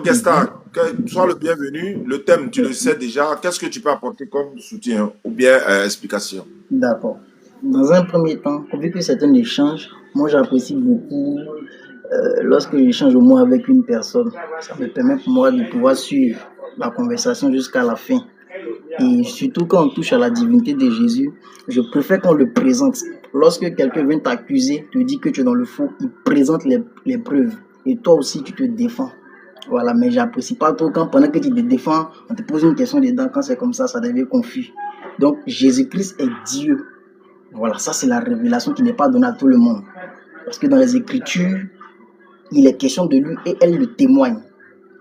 Gesta, sois le bienvenu. Le thème, tu le sais déjà. Qu'est-ce que tu peux apporter comme soutien ou bien explication? D'accord. Dans un premier temps, vu que c'est un échange, moi j'apprécie beaucoup lorsque j'échange au moins avec une personne. Ça me permet pour moi de pouvoir suivre la conversation jusqu'à la fin. Et surtout quand on touche à la divinité de Jésus, je préfère qu'on le présente. Lorsque quelqu'un vient t'accuser, te dit que tu es dans le faux, il présente les preuves. Et toi aussi, tu te défends. Voilà, mais j'apprécie pas trop quand pendant que tu te défends, on te pose une question dedans. Quand c'est comme ça devient confus. Donc, Jésus-Christ est Dieu. Voilà, ça c'est la révélation qui n'est pas donnée à tout le monde. Parce que dans les Écritures, il est question de lui et elle le témoigne.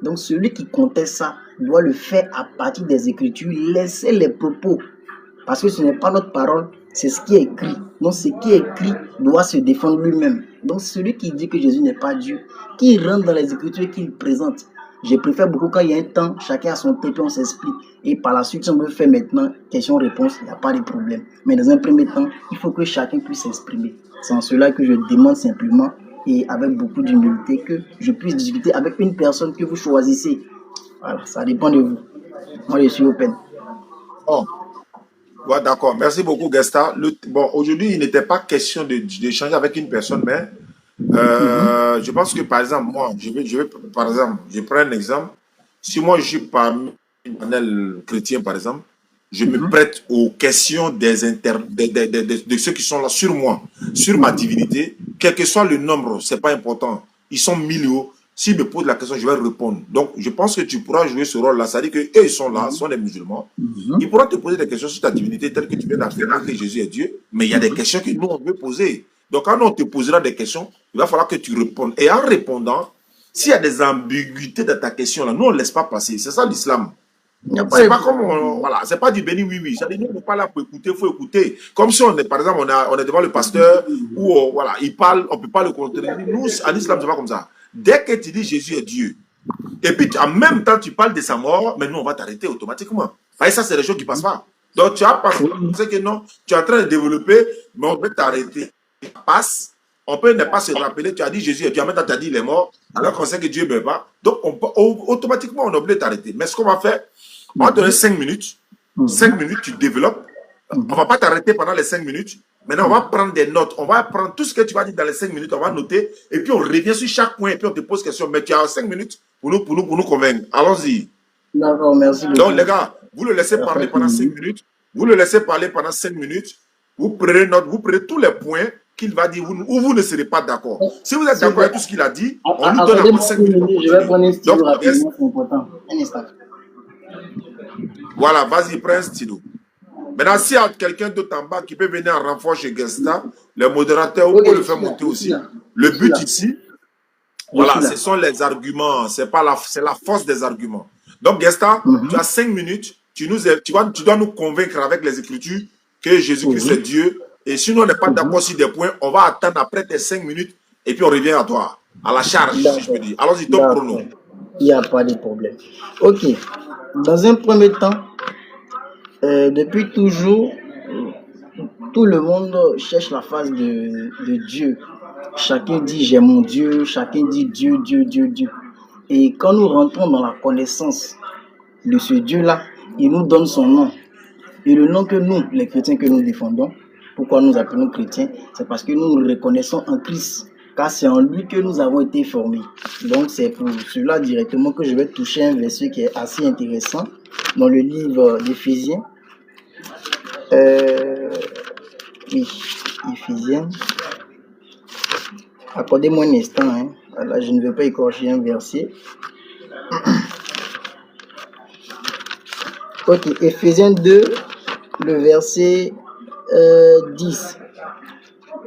Donc celui qui conteste ça doit le faire à partir des Écritures, laisser les propos. Parce que ce n'est pas notre parole, c'est ce qui est écrit. Donc ce qui est écrit doit se défendre lui-même. Donc celui qui dit que Jésus n'est pas Dieu, qui rentre dans les Écritures et qui le présente. Je préfère beaucoup quand il y a un temps, chacun a son temps et on s'explique. Et par la suite, si on veut faire maintenant question-réponse, il n'y a pas de problème. Mais dans un premier temps, il faut que chacun puisse s'exprimer. C'est en cela que je demande simplement et avec beaucoup d'humilité que je puisse discuter avec une personne que vous choisissez. Voilà, ça dépend de vous. Moi, je suis open. Oh, ouais, d'accord. Merci beaucoup, Gesta. Bon, aujourd'hui, il n'était pas question d'échanger avec une personne, mais Mhm, je pense que, par exemple, moi, par exemple, je prends un exemple. Si moi, je suis parmi un panel chrétien, par exemple, je me mhm, prête aux questions de ceux qui sont là sur moi, sur ma mhm, divinité, quel que soit le nombre, c'est pas important. Ils sont millions. S'ils me posent la question, je vais répondre. Donc, je pense que tu pourras jouer ce rôle-là. C'est-à-dire qu'eux, ils sont là, sont des musulmans. mhm, Ils pourront te poser des questions sur ta divinité, telle que tu viens d'affirmer que Jésus est Dieu. Mais il y a des mhm. questions que nous, on veut poser. Donc, quand on te posera des questions, il va falloir que tu répondes. Et en répondant, s'il y a des ambiguïtés dans ta question, là, nous, on ne laisse pas passer. C'est ça l'islam. Il n'y a pas C'est de pas comme, problème. voilà, c'est pas du béni oui oui. C'est-à-dire, nous, on n'est pas là pour écouter, il faut écouter. Comme si on est, par exemple, on est devant le pasteur, ou voilà, il parle, on peut pas le contredire. Nous, en islam, c'est pas comme ça. Dès que tu dis Jésus est Dieu, et puis en même temps, tu parles de sa mort, mais nous, on va t'arrêter automatiquement. Et ça, c'est les choses qui passent pas. Donc, tu as Oui, pensé que non, tu es en train de développer, mais on peut t'arrêter. Passe, on peut ne pas se rappeler, tu as dit Jésus est Dieu, en même temps, tu as dit il est mort, alors qu'on sait que Dieu ne meurt pas. Donc, automatiquement, on est obligé de t'arrêter. Mais ce qu'on va faire, on va te donner mhm, 5 minutes. mhm, 5 minutes, tu développes. On ne mhm, va pas t'arrêter pendant les 5 minutes. Maintenant, on va mhm. prendre des notes. On va prendre tout ce que tu vas dire dans les 5 minutes. On va noter. Et puis, on revient sur chaque point. Et puis, on te pose question. Mais tu as 5 minutes pour nous convaincre. Allons-y. D'accord, merci Donc, les beaucoup. gars, vous le laissez Ça parler fait pendant 5 plaisir. minutes. Vous le laissez parler pendant 5 minutes. Vous prenez note. Vous prenez tous les points qu'il va dire ou vous ne serez pas d'accord. Si vous êtes S'il vous d'accord plaît, avec tout ce qu'il a dit, on lui donne encore accordez-moi 5 une minutes pour minute, je vais continuer. prendre un Donc, stylo rapidement, c'est important. Un instant. voilà, vas-y, prends un stylo. Maintenant, s'il y a quelqu'un d'autre en bas qui peut venir en renfort chez Gesta, le modérateur, vous Ok, pouvez le je faire suis là, monter je suis aussi. là, Le je suis but là, ici, je voilà, suis ce là. sont les arguments. C'est la force des arguments. Donc, Gesta, tu Mhm. as 5 minutes. Tu dois nous convaincre avec les Écritures que Jésus-Christ est Oui, Dieu. Et si nous, on n'est pas d'accord mhm. sur des points, on va attendre après tes 5 minutes et puis on revient à toi, à la charge, si je peux D'accord, dire. Allons-y, top d'accord. chrono. Il n'y a pas de problème. Ok, dans un premier temps, depuis toujours, tout le monde cherche la face de Dieu. Chacun dit j'ai mon Dieu, chacun dit Dieu, Dieu, Dieu, Dieu. Et quand nous rentrons dans la connaissance de ce Dieu-là, il nous donne son nom. Et le nom que nous, les chrétiens que nous défendons, pourquoi nous appelons chrétiens, c'est parce que nous nous reconnaissons en Christ, car c'est en lui que nous avons été formés. Donc c'est pour cela directement que je vais toucher un verset qui est assez intéressant dans le livre d'Éphésiens. Euh, oui, Éphésiens. Accordez-moi un instant, hein. Voilà, je ne vais pas écorcher un verset. Ok, Éphésiens 2, le verset 10.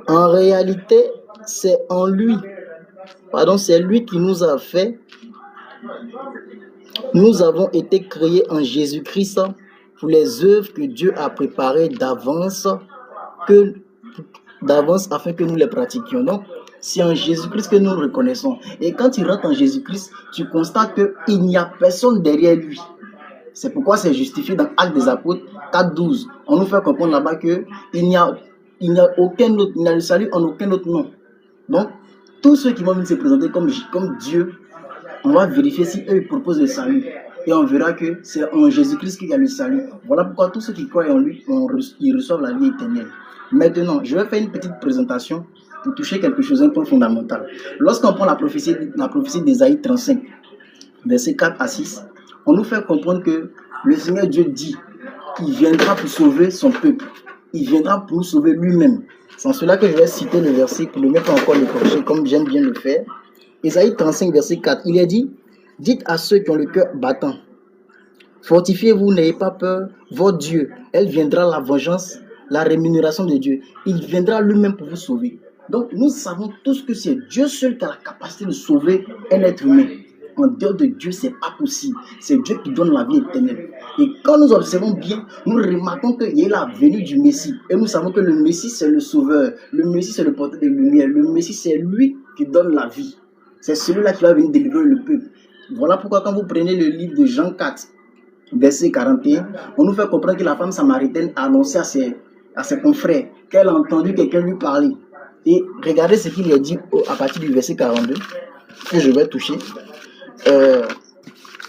En réalité, c'est en lui, pardon, c'est lui qui nous a fait. Nous avons été créés en Jésus-Christ pour les œuvres que Dieu a préparées que, d'avance afin que nous les pratiquions. Donc, c'est en Jésus-Christ que nous reconnaissons. Et quand tu rentres en Jésus-Christ, tu constates qu'il n'y a personne derrière lui. C'est pourquoi c'est justifié dans Actes des Apôtres 4:12. On nous fait comprendre là-bas qu'il n'y a, il n'y a aucun autre, il n'y a le salut en aucun autre nom. Donc, tous ceux qui vont venir se présenter comme Dieu, On va vérifier si eux ils proposent le salut. Et on verra que c'est en Jésus-Christ qu'il y a le salut. Voilà pourquoi tous ceux qui croient en lui, ils reçoivent la vie éternelle. Maintenant, je vais faire une petite présentation pour toucher quelque chose un peu fondamental. Lorsqu'on prend la prophétie d'Ésaïe 35, versets 4 à 6, on nous fait comprendre que le Seigneur Dieu dit qu'il viendra pour sauver son peuple. Il viendra pour nous sauver lui-même. C'est en cela que je vais citer le verset pour ne même pas encore l'écorcher comme j'aime bien le faire. Ésaïe 35, verset 4, il est dit, dites à ceux qui ont le cœur battant, fortifiez-vous, n'ayez pas peur, votre Dieu, elle viendra la vengeance, la rémunération de Dieu. Il viendra lui-même pour vous sauver. Donc nous savons tous que c'est Dieu seul qui a la capacité de sauver un être humain. En dehors de Dieu, c'est pas possible. C'est Dieu qui donne la vie éternelle. Et quand nous observons bien, nous remarquons qu'il y a la venue du Messie. Et nous savons que le Messie, c'est le sauveur. Le Messie, c'est le porteur de lumière. Le Messie, c'est lui qui donne la vie. C'est celui-là qui va venir délivrer le peuple. Voilà pourquoi quand vous prenez le livre de Jean 4, verset 41, on nous fait comprendre que la femme samaritaine a annoncé à ses confrères qu'elle a entendu quelqu'un lui parler. Et regardez ce qu'il a dit à partir du verset 42, que je vais toucher.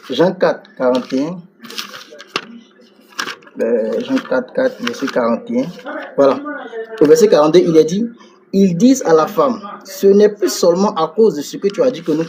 Jean 4, 41. Jean 4, 4, verset 41. Voilà. Au verset 42, il est dit, ils disent à la femme, ce n'est plus seulement à cause de ce que tu as dit que nous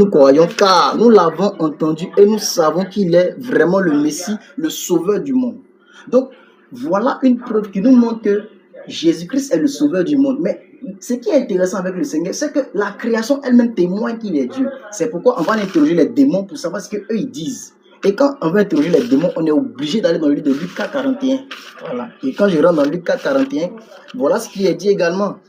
croyons, car nous l'avons entendu et nous savons qu'il est vraiment le Messie, le sauveur du monde. Donc, voilà une preuve qui nous montre que Jésus-Christ est le sauveur du monde. Mais ce qui est intéressant avec le Seigneur, c'est que la création elle-même témoigne qu'il est Dieu. C'est pourquoi on va interroger les démons pour savoir ce qu'eux ils disent. Et quand on va interroger les démons, on est obligé d'aller dans le livre de Luc 4, 41. Voilà. Et quand je rentre dans Luc 4, 41, voilà ce qui est dit également.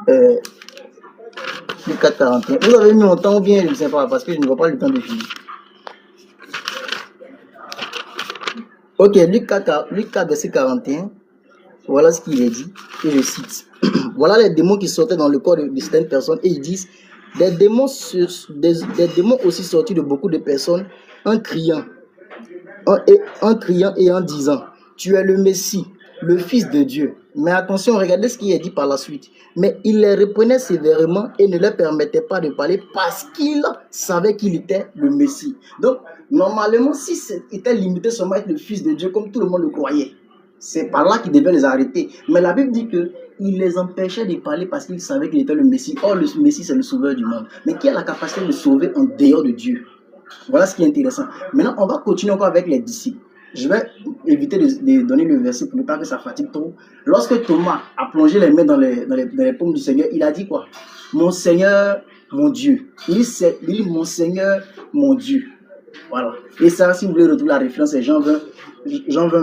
Luc 4, 41. Vous avez mis mon temps ou bien je ne sais pas, parce que je ne vois pas le temps de finir. Ok, Luc 4, verset 41. Voilà ce qu'il est dit, et je cite. Voilà les démons qui sortaient dans le corps de certaines personnes, et ils disent, des démons aussi sortis de beaucoup de personnes, en criant et en disant, tu es le Messie, le Fils de Dieu. Mais attention, regardez ce qui est dit par la suite. Mais il les reprenait sévèrement et ne leur permettait pas de parler parce qu'il savait qu'il était le Messie. Donc, normalement, si c'était limité seulement à être le Fils de Dieu, comme tout le monde le croyait, c'est par là qu'il devait les arrêter. Mais la Bible dit qu'il les empêchait de parler parce qu'il savait qu'il était le Messie. Or, le Messie, c'est le sauveur du monde. Mais qui a la capacité de sauver en dehors de Dieu? Voilà ce qui est intéressant. Maintenant, on va continuer encore avec les disciples. Je vais éviter de donner le verset pour ne pas que ça fatigue trop. Lorsque Thomas a plongé les mains dans les paumes du Seigneur, il a dit quoi? Mon Seigneur, mon Dieu. Il dit mon Seigneur, mon Dieu. Voilà. Et ça, si vous voulez retrouver la référence, c'est Jean 20,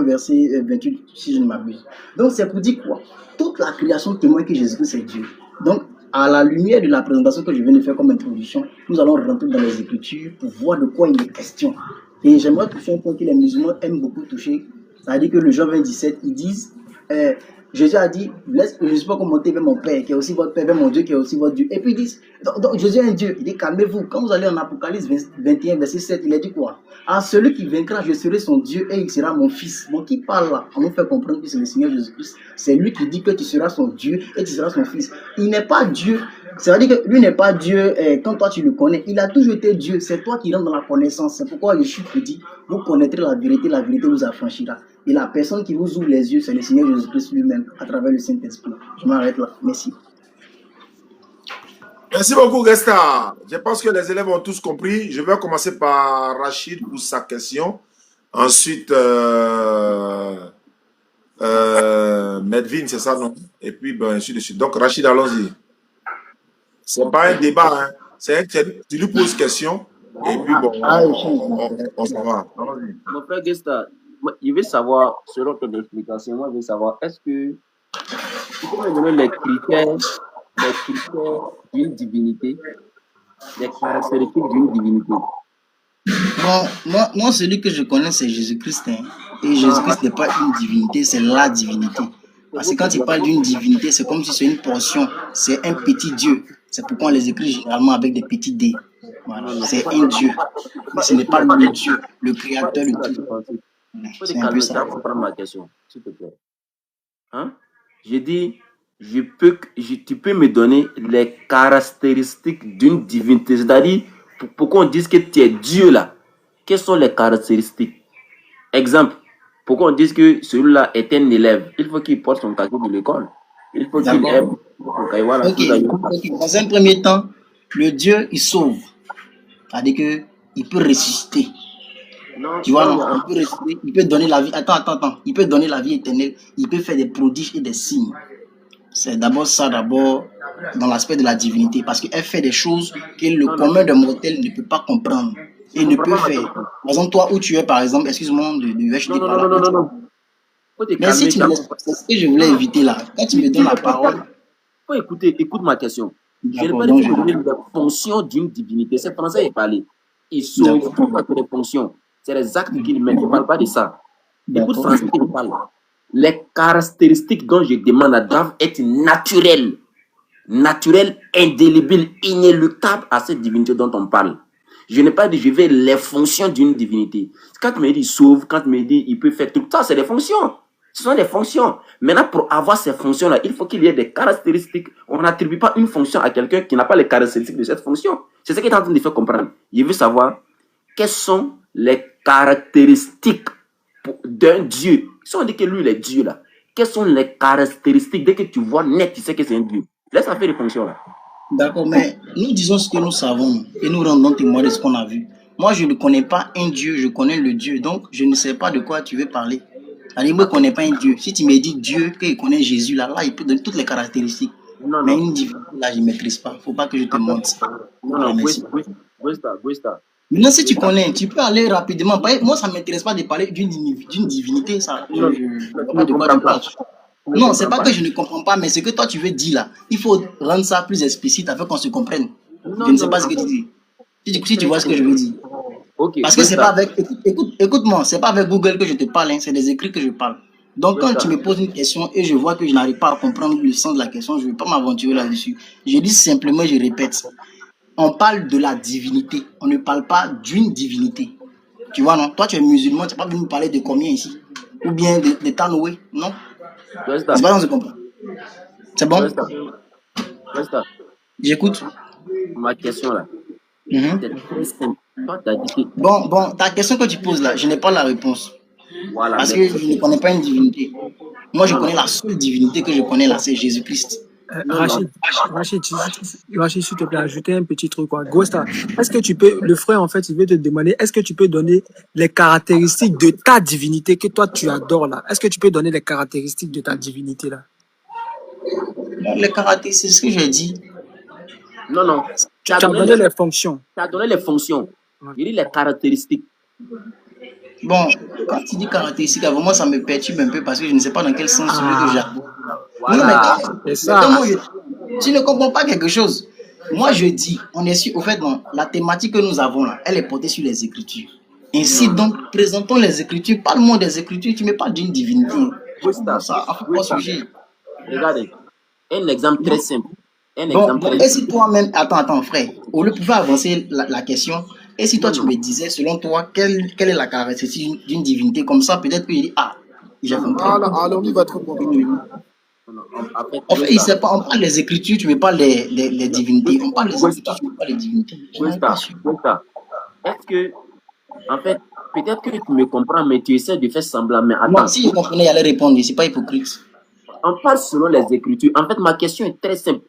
verset 28, si je ne m'abuse. Donc, c'est pour dire quoi? Toute la création témoigne que Jésus-Christ est Dieu. Donc, à la lumière de la présentation que je viens de faire comme introduction, nous allons rentrer dans les Écritures pour voir de quoi il est question. Et j'aimerais toucher un point que les musulmans aiment beaucoup toucher. C'est-à-dire que le Jean 20, 17, ils disent, Jésus a dit, je ne suis pas comme monter vers mon Père, qui est aussi votre Père, vers mon Dieu, qui est aussi votre Dieu. Et puis ils disent, donc Jésus est un Dieu. Il dit, calmez-vous. Quand vous allez en Apocalypse 21, verset 7, il a dit quoi? À celui qui vaincra, je serai son Dieu et il sera mon fils. Donc qui parle là? On nous fait comprendre que c'est le Seigneur Jésus-Christ. C'est lui qui dit que tu seras son Dieu et tu seras son fils. Il n'est pas Dieu. C'est-à-dire que lui n'est pas Dieu quand toi tu le connais. Il a toujours été Dieu. C'est toi qui rentres dans la connaissance. C'est pourquoi Yeshua te dit, vous connaîtrez la vérité vous affranchira. Et la personne qui vous ouvre les yeux, c'est le Seigneur Jésus-Christ lui-même, à travers le Saint-Esprit. Je m'arrête là. Merci. Merci beaucoup, Gesta. Je pense que les élèves ont tous compris. Je vais commencer par Rachid pour sa question. Ensuite, Medvin, c'est ça, non? Et puis, ben, ainsi de suite. Donc, Rachid, allons-y. C'est pas un débat, hein. Tu lui poses question. Et puis, bon, on s'en va. Allons-y. Mon frère Gesta, je veux savoir, selon ton explication, moi, je veux savoir, est-ce que tu peux me donner les critères d'une divinité, les caractéristiques d'une divinité? Moi, celui que je connais, c'est Jésus-Christ. Hein. Et Jésus-Christ n'est pas une divinité, c'est la divinité. Parce que quand il parle d'une divinité, c'est comme si c'est une portion, c'est un petit Dieu. C'est pourquoi on les écrit généralement avec des petits dés. Voilà, c'est un Dieu. Mais ce n'est pas le Dieu, le créateur de tout. Il faut te calmer, ça pour prendre ma question, s'il te plaît. Hein? J'ai dit, tu peux me donner les caractéristiques d'une divinité. C'est-à-dire, pourquoi on dit que tu es Dieu là? Quelles sont les caractéristiques? Exemple, pourquoi on dit que celui-là est un élève? Il faut qu'il porte son cahier de l'école. Il faut qu'il aime son cahier. Voilà, Ok. Dans un premier temps, le Dieu, il sauve. C'est-à-dire qu'il peut ressusciter. Non, Tu vois, non, il peut ressusciter, il peut donner la vie. Attends. Il peut donner la vie éternelle. Il peut faire des prodiges et des signes. C'est d'abord ça, dans l'aspect de la divinité. Parce qu'elle fait des choses que le commun des mortels ne peut pas comprendre. Et ne peut faire. Par exemple, toi où tu es, par exemple, excuse-moi de jeter par là. Non. Mais si tu me laisses, c'est ce que je voulais éviter là. Quand tu me donnes la parole. Faut écouter, écoute ma question. Je ne pas donc dire les fonctions d'une divinité. C'est français, il parlait. Il sauve toutes les fonctions. C'est les actes qu'il met. Il ne parle pas de ça. Écoute français, il parle. Les caractéristiques dont je demande à doivent être naturelles. Naturelles, indélébiles, inéluctables à cette divinité dont on parle. Je n'ai pas dit je vais les fonctions d'une divinité. Quand tu me dis il sauve, quand tu me dis il peut faire tout ça, c'est des fonctions. Ce sont des fonctions. Maintenant, pour avoir ces fonctions-là, il faut qu'il y ait des caractéristiques. On n'attribue pas une fonction à quelqu'un qui n'a pas les caractéristiques de cette fonction. C'est ce qu'il est en train de faire comprendre. Je veux savoir quelles sont les caractéristiques d'un Dieu. Si on dit que lui, il est Dieu, là, quelles sont les caractéristiques? Dès que tu vois net, tu sais que c'est un Dieu. Laisse-moi faire les fonctions, là. D'accord, mais nous disons ce que nous savons et nous rendons témoin de ce qu'on a vu. Moi, je ne connais pas un Dieu, je connais le Dieu. Donc, je ne sais pas de quoi tu veux parler. Allez, moi, je ne connais pas un Dieu. Si tu me dis Dieu, qu'il connaît Jésus, là, il peut donner toutes les caractéristiques. Non. Mais une divinité, là, je ne maîtrise pas. Il ne faut pas que je te montre. Non, merci. Gwesta. Maintenant, si tu connais, tu peux aller rapidement. Moi, ça ne m'intéresse pas de parler d'une divinité, ça. Je ne sais pas de quoi tu parles. Non, c'est pas que je ne comprends pas, mais ce que toi tu veux dire là, il faut rendre ça plus explicite afin qu'on se comprenne. Je ne sais pas ce que tu dis. Si tu vois ce que je veux dire. Okay, parce que c'est pas avec. Écoute-moi, c'est pas avec Google que je te parle, hein, c'est des écrits que je parle. Donc quand tu me poses une question et je vois que je n'arrive pas à comprendre le sens de la question, je ne vais pas m'aventurer là-dessus. Je dis simplement, je répète. On parle de la divinité, on ne parle pas d'une divinité. Tu vois, non? Toi, tu es musulman, tu n'as pas venu me parler de combien ici? Ou bien de Tanoé, non? C'est pas dans ce comprend. C'est bon? J'écoute. Ma question là. C'est très simple. Toi, t'as dit que... Bon, ta question que tu poses là, je n'ai pas la réponse. Voilà, parce que je ne connais pas une divinité. Moi, je connais la seule divinité que je connais là, c'est Jésus-Christ. Rachid, s'il te plaît, ajouter un petit truc. Gwesta, est-ce que tu peux, le frère en fait, il veut te demander, est-ce que tu peux donner les caractéristiques de ta divinité que toi tu adores là? Est-ce que tu peux donner les caractéristiques de ta divinité là? Les caractéristiques, c'est ce que j'ai dit. Non. Tu as donné les fonctions. Tu as donné les fonctions. Il dit les caractéristiques. Bon, quand tu dis caractéristiques, vraiment ça me perturbe un peu parce que je ne sais pas dans quel sens tu veux que j'aborde. Voilà. Mais tu ne comprends pas quelque chose. Moi, je dis, on est sûr, au fait, non, la thématique que nous avons là, elle est portée sur les Écritures. Ainsi donc, présentons les Écritures. Parle-moi des Écritures, tu me parles d'une divinité. Regardez, un exemple très simple. Et si toi-même, attends, frère, au lieu de pouvoir avancer la question, et si toi tu me disais, selon toi, quelle est la caractéristique d'une divinité, comme ça, peut-être que je dis, j'ai compris. Alors, lui va te répondre. En fait, il sait pas, on parle des Écritures, tu me parles des divinités. On parle des Écritures, tu me parles des divinités. Est-ce que, en fait, peut-être que tu me comprends, mais tu essaies de faire semblant, mais attends. Non, si je comprenais, il allait répondre, c'est pas hypocrite. On parle selon les Écritures. En fait, ma question est très simple.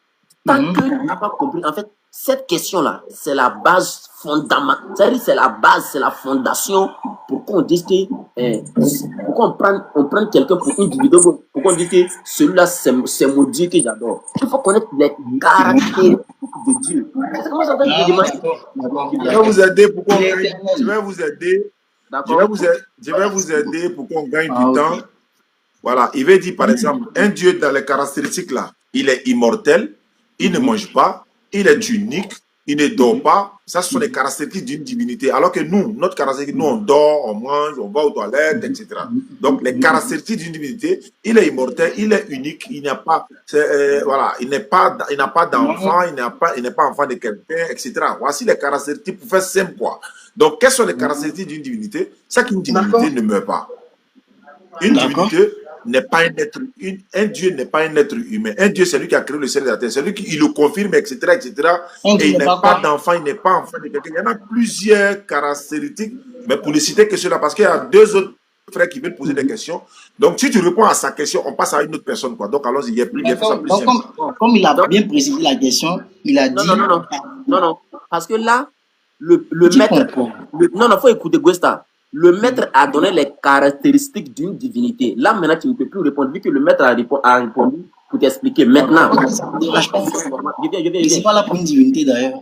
Tant que tu n'as pas compris, en fait, cette question-là, c'est la base fondamentale. C'est-à-dire, c'est la base, c'est la fondation pour qu'on dise que, pour qu'on prenne quelqu'un pour une divinité, pour qu'on dise que celui-là, c'est mon Dieu que j'adore. Il faut connaître les caractéristiques de Dieu. C'est comment ça Je vais vous aider pour qu'on gagne. Je vais vous aider. Je vais vous aider pour qu'on gagne du temps. Voilà, il veut dire par exemple, un Dieu dans les caractéristiques là, il est immortel, il ne mange pas, il est unique, il ne dort pas. Ça, ce sont les caractéristiques d'une divinité. Alors que nous, notre caractéristique, nous, on dort, on mange, on va aux toilettes, etc. Donc, les caractéristiques d'une divinité, il est immortel, il est unique, il n'a pas, voilà, il n'a pas d'enfant, il n'est pas enfant de quelqu'un, etc. Voici les caractéristiques pour faire simple, quoi. Donc, quelles sont les caractéristiques d'une divinité? C'est qu'une divinité ne meurt pas. Une divinité n'est pas un être, un Dieu n'est pas un être humain. Un Dieu, c'est lui qui a créé le ciel et la terre. C'est lui qui le confirme, etc., etc. Un Et Dieu il n'est n'est pas pas quoi? d'enfant, il n'est pas enfant de quelqu'un. Il y en a plusieurs caractéristiques, mais pour ne citer que cela, parce qu'il y a deux autres frères qui veulent poser des questions. Donc, si tu réponds à sa question, on passe à une autre personne, quoi. Donc, allons-y, il y a plus, il y a fait ça plus simple. Bon. Comme il a Donc, bien précisé la question, il a non, dit. non, non, non. Non, non. Parce que là, le Tu maître. comprends. Non, non, faut écouter Guesta. Le maître a donné les caractéristiques d'une divinité. Là, maintenant, tu ne peux plus répondre, vu que le maître a répondu pour t'expliquer. Maintenant, Ok, ça ne me dérange pas. je Mais c'est viens. pas là pour une divinité d'ailleurs.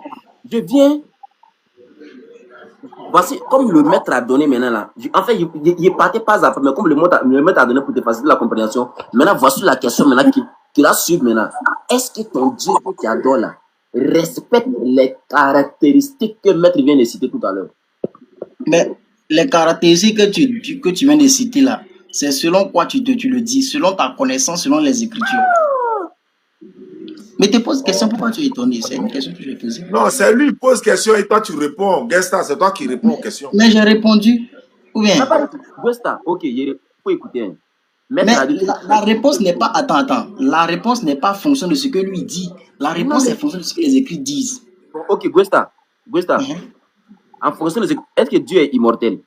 Je viens. Voici, comme le maître a donné maintenant là. En fait, il partait pas après, mais comme le maître a donné pour te faciliter la compréhension. Maintenant, voici la question maintenant qui la suit maintenant. Est-ce que ton Dieu que tu adores là respecte les caractéristiques que le maître vient de citer tout à l'heure? Mais les caractéristiques que tu viens de citer là, c'est selon quoi tu le dis, selon ta connaissance, selon les Écritures. Mais te pose question, pourquoi tu es étonné? C'est une question que je vais poser. Non, c'est lui qui pose question et toi tu réponds. Gesta, c'est toi qui réponds aux questions. Mais j'ai répondu. Ou bien? Guesta, ok, il faut écouter. Hein. Mais la réponse n'est pas. Attends. La réponse n'est pas fonction de ce que lui dit. La réponse est fonction de ce que les Écrits disent. Bon, ok, Guesta. En fonction de ce. Est-ce que Dieu est immortel?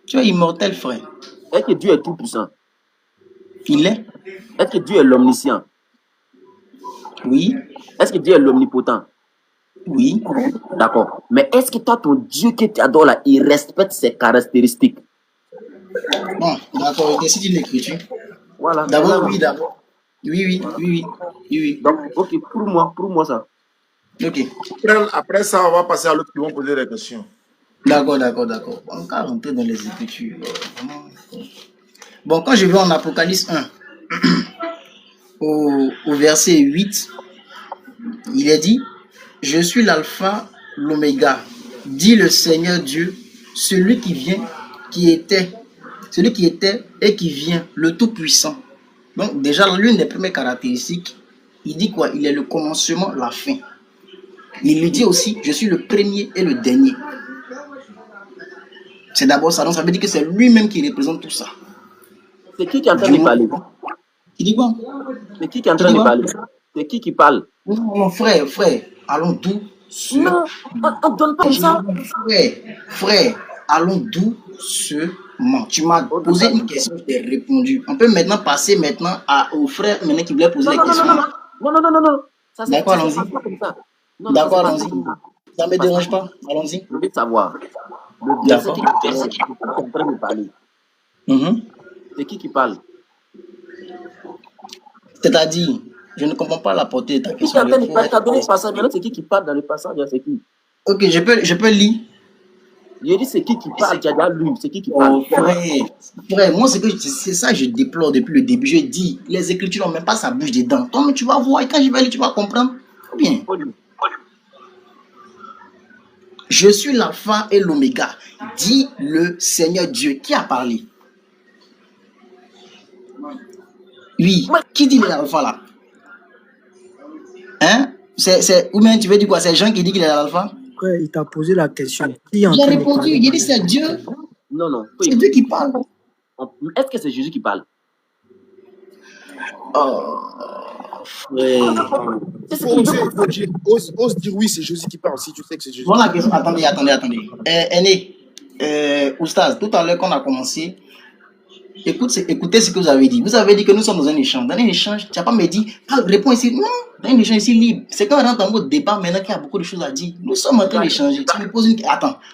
Tu es immortel, frère. Est-ce que Dieu est tout puissant? Il est. Est-ce que Dieu est l'omniscient? Oui. Est-ce que Dieu est l'omnipotent? Oui. D'accord. Mais est-ce que toi, ton Dieu que tu adores là, il respecte ses caractéristiques? Bon, d'accord, je décide l'écriture. Voilà. D'abord, oui, d'abord. Oui. Donc, ok, pour moi ça. Ok. Après ça, on va passer à l'autre qui vont poser des questions. D'accord. On va rentrer dans les Écritures. Bon, quand je vais en Apocalypse 1, au verset 8, il est dit: je suis l'alpha, l'oméga, dit le Seigneur Dieu, celui qui vient, qui était et qui vient, le Tout-Puissant. Donc déjà, l'une des premières caractéristiques, il dit quoi? Il est le commencement, la fin. Il lui dit aussi: je suis le premier et le dernier. C'est d'abord ça, donc ça veut dire que c'est lui-même qui représente tout ça. C'est qui est en train de parler? Il dit quoi? C'est qui est en train de parler? C'est qui parle? Non, frère, allons doucement. Non, on donne pas ça. Frère, allons doucement. Tu m'as posé une question, je t'ai répondu. On peut maintenant passer au frère maintenant qui voulait poser la question. Non. D'accord, allons-y. D'accord, allons-y. Ça ne me dérange pas. Allons-y. Je veux savoir. Le verset qui est en train de parler. C'est qui parle? C'est-à-dire, je ne comprends pas la portée de ta question. Qui est en train de parler? Tu as donné le passage. Maintenant, c'est qui parle dans le passage? C'est qui? Ok, je peux lire. Je dis c'est qui parle? Tu as déjà lu. C'est qui parle? Oh, frère, moi, c'est ça que je déplore depuis le début. Je dis, les Écritures n'ont même pas sa bouche dedans. Toi, mais tu vas voir, et quand je vais lire, tu vas comprendre. Bien. Je suis l'alpha et l'oméga, dit le Seigneur Dieu. Qui a parlé? Oui. Qui dit l'alpha là? Hein? Ou bien tu veux dire quoi? C'est Jean qui dit qu'il est l'alpha? Ouais, il t'a posé la question. J'ai répondu, il dit c'est Dieu. Non. C'est Dieu qui parle. Est-ce que c'est Jésus qui parle? Oh, frère. Ose dire oui, c'est Jésus qui parle si tu sais que c'est Jésus. Voilà la question. Attendez. Aîné, Oustaz, tout à l'heure quand on a commencé, écoutez ce que vous avez dit. Vous avez dit que nous sommes dans un échange. Dans un échange, tu n'as pas me dit, réponds ici. Non, dans un échange ici libre. C'est quand on rentre dans votre débat maintenant qu'il y a beaucoup de choses à dire. Nous sommes en train d'échanger.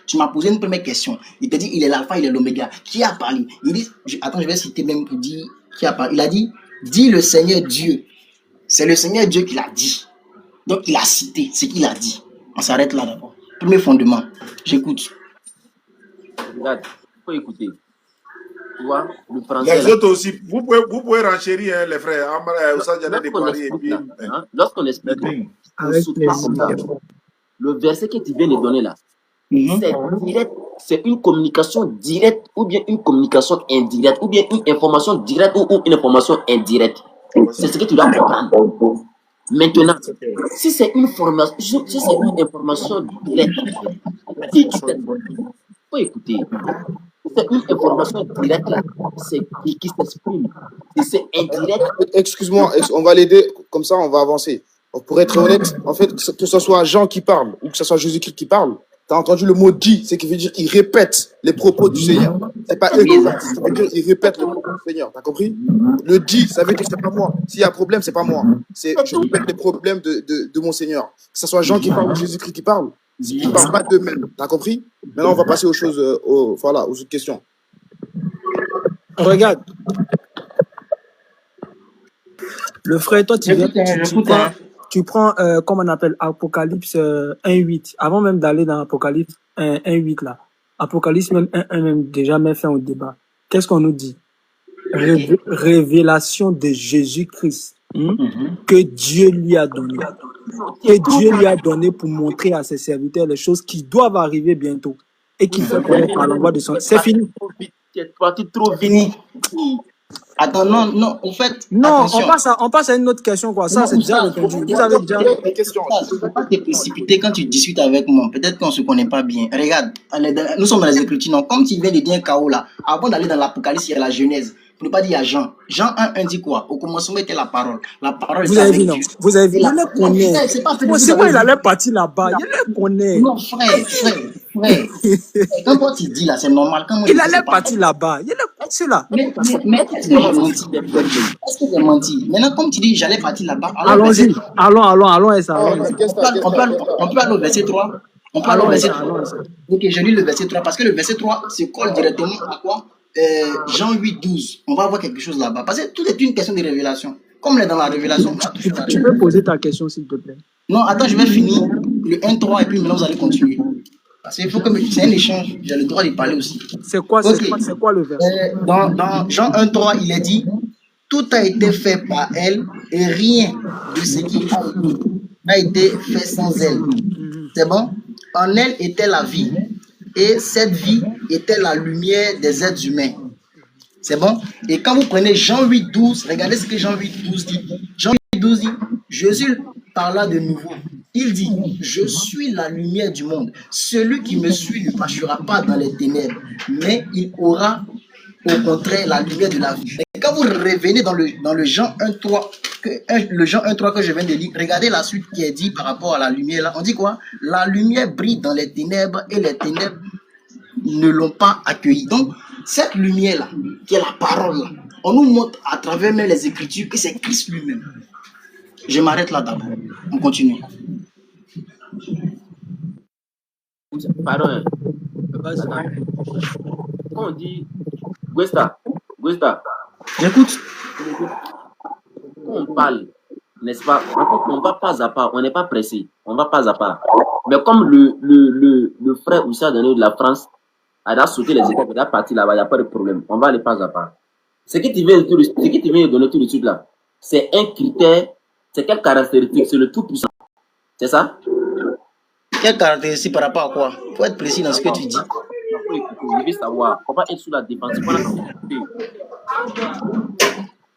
Tu m'as posé une première question. Il t'a dit, il est l'alpha, il est l'oméga. Qui a parlé? Il dit, je vais citer même pour dire qui a parlé. Il a dit, dit le Seigneur Dieu. C'est le Seigneur Dieu qui l'a dit. Donc il a cité ce qu'il a dit. On s'arrête là d'abord. Premier fondement. J'écoute. Regarde, il faut écouter. Tu vois, le français. Les autres aussi, vous pouvez renchérir, hein, les frères. Lorsqu'on explique, le verset que tu viens de donner là, c'est direct, c'est une communication directe ou bien une communication indirecte ou bien une information directe ou une information indirecte. C'est ce que tu dois comprendre. Maintenant, si c'est une information directe, faut écouter. c'est une information directe là. C'est qui s'exprime. C'est indirect. Excuse-moi, on va l'aider, comme ça on va avancer. Pour être honnête, en fait, que ce soit Jean qui parle ou que ce soit Jésus-Christ qui parle, tu as entendu le mot dit, c'est qui veut dire il répète les propos du Seigneur. C'est pas eux qui parlent, ça veut dire il répète les propos du Seigneur. T'as compris? Le dit, ça veut dire que c'est pas moi. S'il y a un problème, c'est pas moi. Je répète les problèmes de mon Seigneur. Que ce soit Jean qui parle ou Jésus-Christ qui parle, ils ne parlent pas d'eux-mêmes. T'as compris? Maintenant, on va passer aux choses, voilà, aux autres questions. Regarde. Le frère, toi, tu prends comment on appelle, Apocalypse 1.8. Avant même d'aller dans Apocalypse 1.8 là. Apocalypse même 1.1 même déjà met fin au débat. Qu'est-ce qu'on nous dit? Révélation de Jésus-Christ que Dieu lui a donné. Que Dieu lui a donné pour montrer à ses serviteurs les choses qui doivent arriver bientôt. Et qui fait connaître par l'envoi de son... C'est fini. Tu es parti trop vite. Attends, non, en fait. Non, on passe à une autre question, quoi. Ça, Non, c'est déjà ça, répondu. Vous avez déjà. Faut pas te précipiter quand tu discutes avec moi. Peut-être qu'on se connaît pas bien. Regarde, nous sommes dans les Écritures. Non, comme tu viens de dire un chaos là, avant d'aller dans l'Apocalypse, il y a la Genèse. Pour ne pas dire il y a Jean. Jean 1 dit quoi? Au commencement était la parole. La parole Vous avez vu, non? Vous avez vu. Il les connaît. C'est moi, il allait partir là-bas. Il les connaît. Non, frère. Quand toi tu dis là, c'est normal. Quand moi, il allait partir là-bas. Il est c'est là. Mais est-ce que j'ai menti? Est-ce que j'ai menti? Maintenant, comme tu dis, j'allais partir là-bas. Allons-y. Allons, et ça. On peut aller au verset 3. On peut aller au verset 3. Ok, je lis le verset 3 parce que le verset 3 se colle directement à quoi? Jean 8.12. On va voir quelque chose là-bas. Parce que tout est une question de révélation. Comme on est dans la révélation, tu peux poser ta question s'il te plaît. Non, attends, je vais finir le 1.3 et puis maintenant vous allez continuer. Parce qu'il faut que c'est un échange, j'ai le droit de parler aussi. C'est quoi le verset? Dans Jean 1.3, il est dit, tout a été fait par elle et rien de ce qui a été fait sans elle. C'est bon? En elle était la vie et cette vie était la lumière des êtres humains. C'est bon? Et quand vous prenez Jean 8.12, regardez ce que Jean 8.12 dit. Jean 8.12 dit, Jésus parla de nouveau. Il dit, je suis la lumière du monde. Celui qui me suit ne marchera pas dans les ténèbres, mais il aura au contraire la lumière de la vie. Et quand vous revenez dans le Jean 1.3, le Jean 1.3 que je viens de lire, regardez la suite qui est dit par rapport à la lumière là. On dit quoi? La lumière brille dans les ténèbres et les ténèbres ne l'ont pas accueillie. Donc, cette lumière là, qui est la parole là, on nous montre à travers même les Écritures que c'est Christ lui-même. Je m'arrête là d'abord. On continue. Pardon. Quand on dit Guesta, J'écoute. Quand on parle, n'est-ce pas? On va pas à pas, on n'est pas pressé, on va pas à pas. Mais comme le frère Oussa donné de la France a sauté les étapes, il a parti là-bas, il n'y a pas de problème. On va aller pas à pas. Ce que tu viens de donner tout de suite là, c'est un critère, c'est quelle caractéristique? C'est le tout puissant. C'est ça? Quelle caractéristique par rapport à quoi? Il faut être précis dans ce que tu dis. Je veux savoir. On va être sous la défense.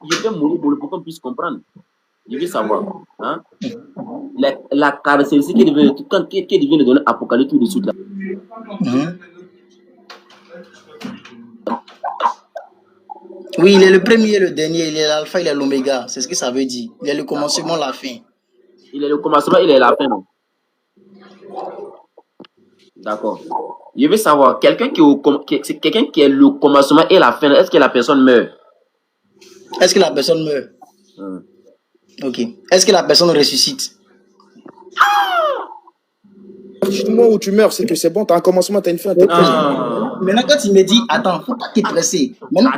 Je vais mourir pour qu'on puisse comprendre. Je veux savoir. Hein? La caractéristique qui devient de donner Apocalypse tout de suite là. Oui, il est le premier et le dernier. Il est l'alpha, il est l'oméga. C'est ce que ça veut dire. Il est le commencement, la fin. Il est le commencement, il est la fin. Non? D'accord. Je veux savoir, quelqu'un qui est le commencement et la fin, est-ce que la personne meurt? Est-ce que la personne meurt? Ok. Est-ce que la personne ressuscite? Du moment où tu meurs, c'est que c'est bon, tu as un commencement, tu as une fin. Maintenant, quand il me dit, attends, faut pas te presser. Maintenant,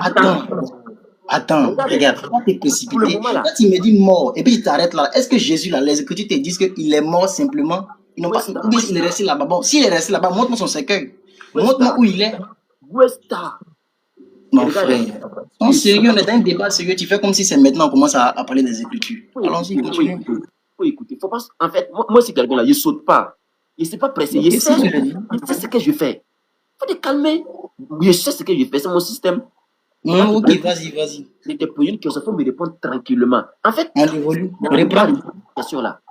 attends, regarde, faut pas te précipiter. Quand il me dit mort, et puis il t'arrête là, est-ce que Jésus, là, les Écritures te disent qu'il est mort simplement? Ils n'ont pas, ou bien il est resté là-bas. Bon, s'il est resté là-bas, montre-moi son cercueil. Montre-moi où il est. Non, frère. Non, sérieux, on est dans un débat sérieux. Tu fais comme si c'est maintenant qu'on commence à parler des Écritures. Allons-y, continue. Faut écouter. Faut pas, en fait, moi c'est quelqu'un là, il saute pas. Il ne s'est pas pressé. Il sait ce que je fais. Faut te calmer. Je sais ce que je fais, c'est mon système. Non, ok, vas-y. Je te pose une question, il faut me répondre tranquillement. En fait, on évolue. Réponds. Cette question-là.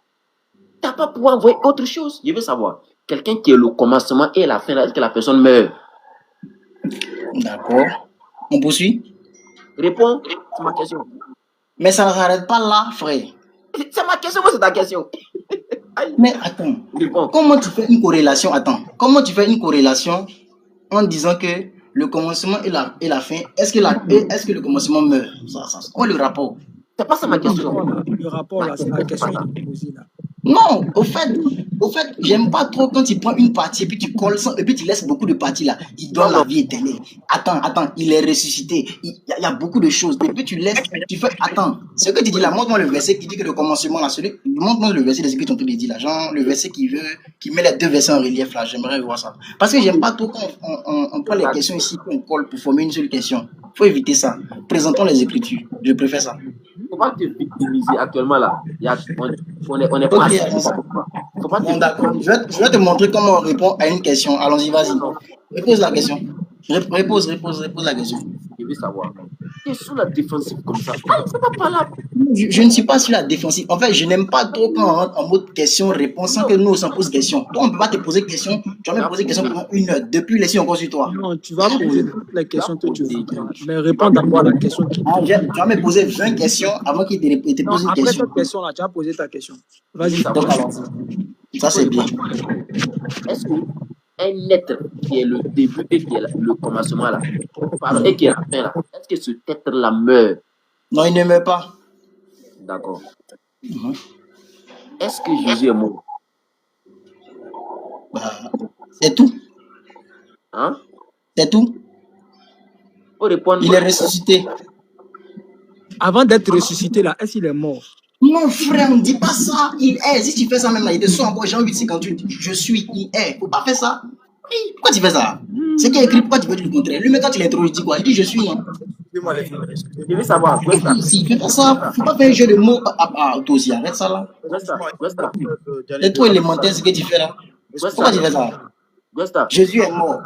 Tu n'as pas pouvoir envoyer autre chose. Je veux savoir. Quelqu'un qui est le commencement et la fin, est-ce que la personne meurt? D'accord. On poursuit. Réponds, c'est ma question. Mais ça ne s'arrête pas là, frère. C'est ma question, moi c'est ta question. Aïe. Mais attends, Réponds. comment tu fais une corrélation? Attends, comment tu fais une corrélation en disant que le commencement et la fin, est-ce que le commencement meurt? Où est le rapport? C'est pas ça ma question. Le rapport là, c'est la question qu'il est posée là. Non, au fait, j'aime pas trop quand tu prends une partie et puis tu colles ça, et puis tu laisses beaucoup de parties là. Il donne la vie éternelle. Attends, il est ressuscité. Il y a beaucoup de choses. Et puis tu laisses, tu fais, attends, ce que tu dis là, montre-moi le verset qui dit que le commencement là, montre-moi le verset de ce que tu as dit là, genre le verset qui met les deux versets en relief là, j'aimerais voir ça. Parce que j'aime pas trop quand on prend les questions ici, qu'on colle pour former une seule question. Faut éviter ça. Présentons les Écritures. Je préfère ça. Faut pas te victimiser actuellement là. On est pas Ok, assis. Faut pas te bon, d'accord. victimiser. Je vais te montrer comment on répond à une question. Allons-y, vas-y. Repose la question. Repose la question. Je veux savoir. Tu es sur la défensive comme ça. C'est pas là. Je ne suis pas sur la défensive. En fait, je n'aime pas trop quand on rentre en mode question-réponse sans que nous, on s'en pose question. Toi, on ne peut pas te poser question. Tu vas me poser question pendant 1 heure. Depuis, laissez encore sur toi. Non, tu vas poser toutes les questions que tu voudras. Mais réponds d'abord à la question qui Ah, tu vas me poser 20 questions avant qu'il te Non, pose une après question. cette question-là, tu as posé ta question. Je veux Vas-y. savoir. Donc, alors, ça, c'est bien. Est-ce que un être qui est le début et qui est le commencement là, pardon, et qui est la fin là, est-ce que cet être là meurt? Non, il ne meurt pas. D'accord. Mhm. Est-ce que Jésus est mort? Bah, c'est tout. Hein? C'est tout. Faut répondre. Il est ressuscité. Avant d'être ressuscité, là, est-ce qu'il est mort? Non, frère, ne dis pas ça. Il est. Si tu fais ça même là, il te sort encore Jean 8,58. Je suis, il est. Faut pas faire ça. Oui, pourquoi tu fais ça? C'est qui est écrit, pourquoi tu veux dire le contraire? Lui, mais quand tu l'introduis, il dit quoi? Il dit je suis, non? Je veux savoir. Westa. Si tu fais pas ça, faut pas faire un jeu de mots. Toi aussi, arrête ça là. Westa. C'est trop élémentaire ce que tu fais là. Pourquoi tu fais ça? Westa. Jésus est mort.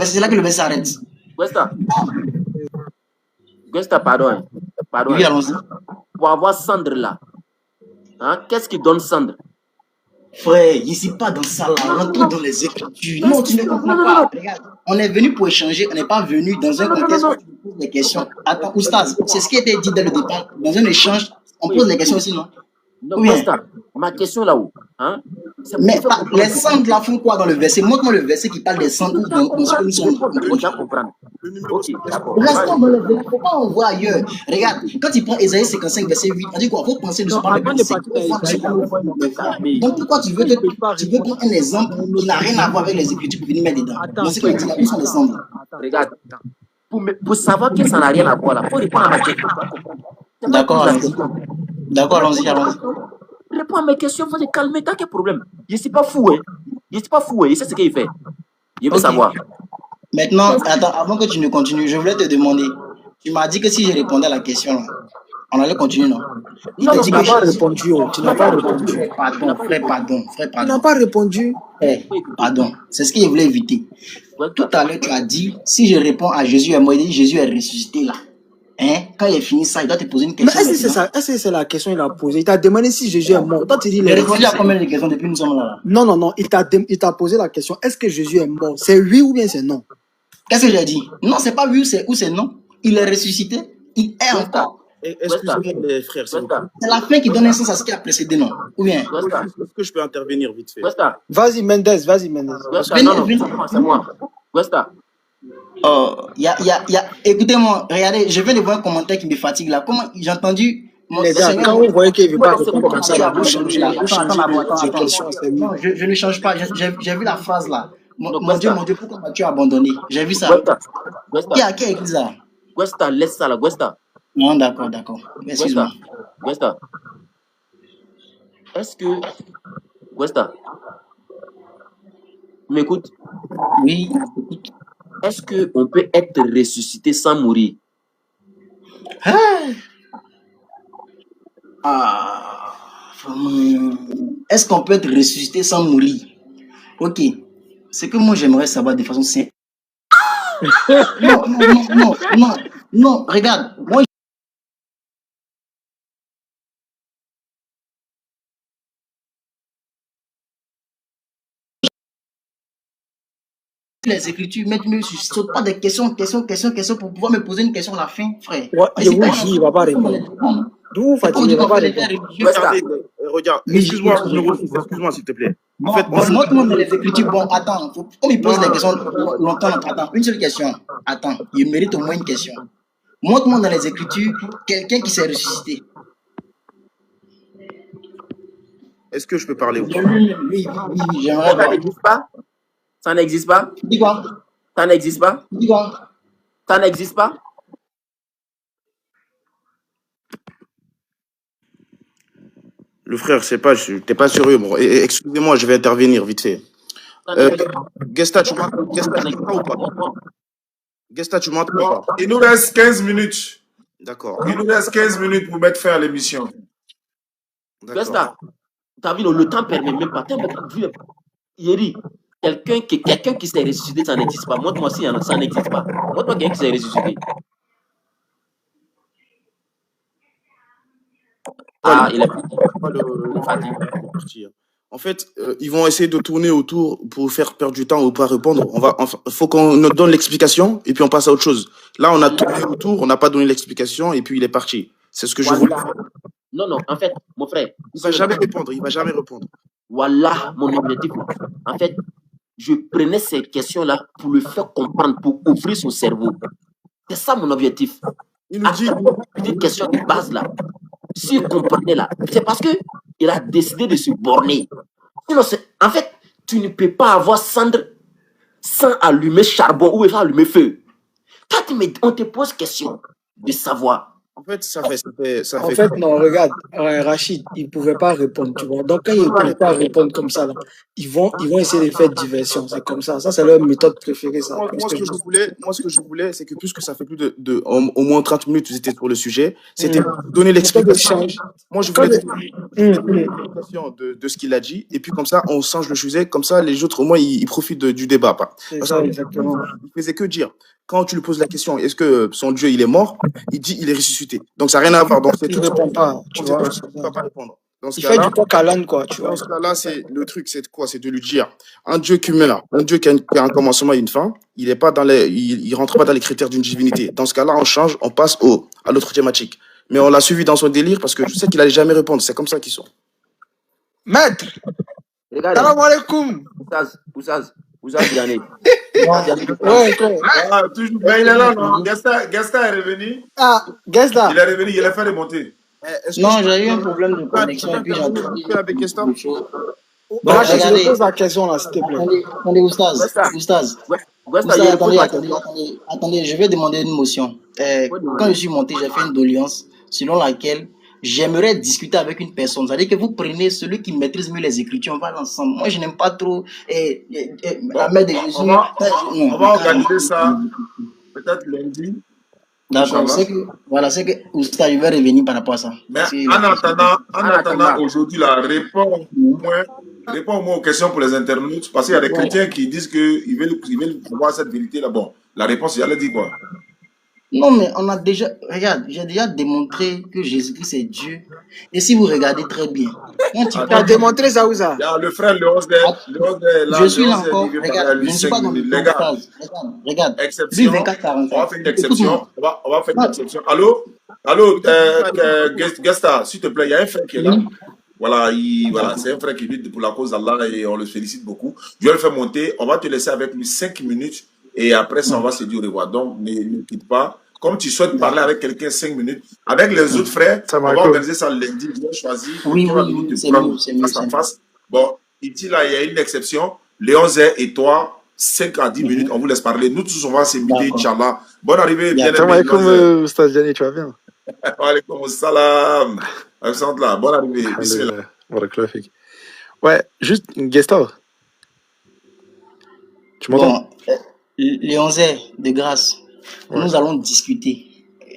C'est là que le verset s'arrête. Westa. Westa, pardon. Pardon. Oui, allons-y. Pour avoir cendre là, hein, qu'est-ce qui donne cendre? Frère, ici pas dans ça là, on entre dans les Écritures. Non, tu ne comprends pas. Regarde, on est venu pour échanger, on n'est pas venu dans un contexte où tu poses des questions. Attends, Oustaz, c'est ce qui a été dit dès le départ. Dans un échange, on pose des questions aussi, non? Donc, Ou bien? Westa, ma question là-haut, hein, c'est Mais les cendres là font quoi dans le verset? Montre-moi le verset qui parle des cendres ou dans ce que nous sommes en train de déjà dire. comprendre. Ok, d'accord. Restons dans le verset, faut pas en voir ailleurs. Regarde, quand tu prends Ésaïe 55, verset 8, on dit quoi? Faut penser ne Non, pas les avant de pensées. partir à Isaïe, Donc pourquoi tu veux je ne peux pas prendre un exemple qui n'a rien à voir avec les Écritures pour venir mettre dedans? Attends, Dans ce qu'il a dit là, où sont les cendres? Regarde, pour savoir que ça n'a rien à voir là, faut répondre à ma question. C'est pas D'accord, toute la allons-y. question. D'accord, allons-y. Réponds à mes questions, faut te calmer, t'as quel problème? Je ne suis pas fou, hein. Je ne suis pas fou, hein. Je sais ce qu'il fait. Je veux Ok. savoir. Maintenant, attends, avant que tu ne continues, je voulais te demander. Tu m'as dit que si je répondais à la question, là, on allait continuer, non? Il te dit tu que n'as pas répondu. Tu n'as pas répondu. Frère, pardon. Tu n'as pas répondu. Pardon. C'est ce que je voulais éviter. Tout à l'heure, tu as dit, si je réponds à Jésus est mort, il dit Jésus est ressuscité là. Hein? Quand il est fini ça, il doit te poser une Mais question. est-ce que c'est ça? Est-ce que c'est la question qu'il a posée? Il t'a demandé si Jésus est mort. Toi, tu dis Il a répondu à combien de questions depuis que nous sommes là? Non. Il t'a posé la question. Est-ce que Jésus est mort? C'est oui ou bien c'est non? Qu'est-ce que j'ai dit? Non, c'est pas oui ou c'est non. Il est ressuscité. Il est encore. Excusez-moi les frères, s'il vous plaît. C'est la fin qui donne un sens à ce qui a précédé, non? Ou bien? Est-ce que je peux intervenir vite fait? Westa, Vas-y, Mendes. Westa, non, c'est moi. Westa, Oh, écoutez-moi, regardez, je viens de voir un commentaire qui me fatigue là. Comment j'ai entendu Les gars, Seigneur, quand vous voyez qu'il ne veut pas répondre comme tu ça, as là, vous changez de attends. question. C'est oui. Non, je ne change pas. J'ai vu la phrase là. Donc, Mon Dieu, Westa. pourquoi m'as-tu abandonné? J'ai vu ça. Qui a écrit ça? Westa, laisse ça là, Westa. Non, d'accord. Excuse-moi. Westa. Est-ce que. Westa, tu m'écoutes? Oui. Est-ce qu'on peut être ressuscité sans mourir? Est-ce qu'on peut être ressuscité sans mourir? Ok. Ce que moi j'aimerais savoir de façon simple. Non, regarde. Moi, les Écritures, mais tu ne sautes pas des questions pour pouvoir me poser une question à la fin, frère. Ouais, Mais je c'est vous pas dis, il va pas répondre. D'où C'est pas Fatih, aujourd'hui il va qu'on pas fait les faits répondre. religieux. Westa, Attendez, regarde, Oui, excuse-moi, je- excuse-moi s'il te plaît. En Bon, fait, moi, bon, montre-moi dans les Écritures. Bon, attends, on me pose des non, questions longtemps. Attends, une seule question. Attends, il mérite au moins une question. Montre-moi dans les Écritures quelqu'un qui s'est ressuscité. est-ce que je peux parler ou De pas? lui-même, oui, j'aimerais ça voir. n'existe pas? Ça n'existe pas? Dis quoi? Ça n'existe pas? Dis quoi? Ça n'existe pas? Le frère, c'est pas, t'es pas sérieux. Bon, excusez-moi, je vais intervenir vite fait. Ça n'existe pas. Gesta, tu m'entends ou pas? Gesta, tu m'entends ou Bon, pas? il nous reste 15 minutes. D'accord. Il nous reste 15 minutes pour mettre fin à l'émission. D'accord. Westa, t'as vu, le temps permet même pas. Yeri, quelqu'un qui s'est ressuscité, ça n'existe pas. Montre-moi si ça n'existe pas. Montre-moi quelqu'un qui s'est ressuscité. Ah, il est Pas le partir. En fait, ils vont essayer de tourner autour pour faire perdre du temps ou pas répondre. Faut qu'on nous donne l'explication et puis on passe à autre chose. Là, on a tourné autour, on n'a pas donné l'explication et puis il est parti. C'est ce que je voulais faire. Non, en fait, mon frère. Il va jamais répondre, il va jamais répondre. Voilà mon objectif. En fait, je prenais ces questions-là pour le faire comprendre, pour ouvrir son cerveau. C'est ça mon objectif. Il nous dit, Une question de base là. S'il comprenait là, c'est parce que il a décidé de se borner. Sinon, en fait, tu ne peux pas avoir cendre sans allumer charbon ou sans allumer feu. Toi, on te pose question de savoir. en fait, ça fait. En fait, non, regarde, Rachid, il ne pouvait pas répondre, tu vois. Donc, quand ils ne peuvent pas répondre comme ça, là, ils vont essayer de faire diversion. C'est comme ça. Ça, c'est leur méthode préférée, ça. Moi, ce que je voulais, c'est que puisque ça fait plus au moins 30 minutes que vous étiez sur le sujet, c'était donner l'explication. Moi, je voulais donner l'explication de ce qu'il a dit, et puis comme ça, on change le sujet, comme ça, les autres, au moins, ils profitent du débat. C'est ça, exactement. Il faisait que dire. Quand tu lui poses la question, est-ce que son Dieu, il est mort? Il dit, il est ressuscité. Donc, ça n'a rien à voir. Donc, Il ne répond pas, tu vois. Il ne va pas répondre. Il fait du coq à l'âne, quoi, tu vois. Dans ce cas-là, le truc, c'est quoi? C'est de lui dire, un Dieu qui meurt, un Dieu qui a un commencement et une fin, il rentre pas dans les critères d'une divinité. Dans ce cas-là, on change, on passe à l'autre thématique. Mais on l'a suivi dans son délire parce que je sais qu'il allait jamais répondre. C'est comme ça qu'ils sont. Maître! Regardez. Salam alaikum! Oussaz Diané. Ouais, toujours. Mais il est là, non? Gasta est revenu. Ah, Gesta. Il est revenu, il a fait remonter. Non, j'ai eu un problème de connexion et puis j'ai entendu avec Gesta. Bon, Rachid, regardez. je pose la question, là, s'il te plaît. Attendez, Oustaz. Attendez, je vais demander une motion. Quand je suis monté, j'ai fait une doléance selon laquelle j'aimerais discuter avec une personne. C'est-à-dire que vous prenez celui qui maîtrise mieux les Écritures, on va ensemble. Moi, je n'aime pas trop la mère de Jésus. On va organiser ça peut-être lundi. D'accord, c'est que Oustaz, je vais revenir par rapport à ça. Mais en attendant aujourd'hui, là, réponds au moins aux questions pour les internautes, parce qu'il y a des chrétiens qui disent qu'ils veulent voir cette vérité-là. Bon, la réponse, elle dit quoi? Non, mais on a déjà, regarde, j'ai déjà démontré que Jésus-Christ est Dieu. Et si vous regardez très bien, tu as démontré ça où ça? Le frère Léon, je suis là encore. Regarde, je ne suis pas dans le phase. Regarde. Exception. 24-45. On va faire une exception. On va faire une exception. Allô, Gasta, s'il te plaît, il y a un frère qui est là. Voilà, c'est un frère qui vit pour la cause d'Allah et on le félicite beaucoup. Je vais le faire monter. On va te laisser avec lui 5 minutes et après ça, on va se dire au revoir. Donc, ne quitte pas. Comme tu souhaites parler avec quelqu'un 5 minutes, avec les autres frères, on va organiser ça lundi. Je vais choisir. Oui, c'est mieux. Face. Bon, ici, là, il y a une exception. Léon Zé et toi, 5 à 10 minutes, on vous laisse parler. Nous tous, on va s'inviter, Inch'Allah. Bonne arrivée, bien aimé. Salam alaikum, Ustaz Diané, tu vas bien? Wa alaikum salam. Bonne arrivée. Bismillah. Ouais, juste une guest star. Tu m'entends? Bon, Léon Zé, de grâce, nous allons discuter.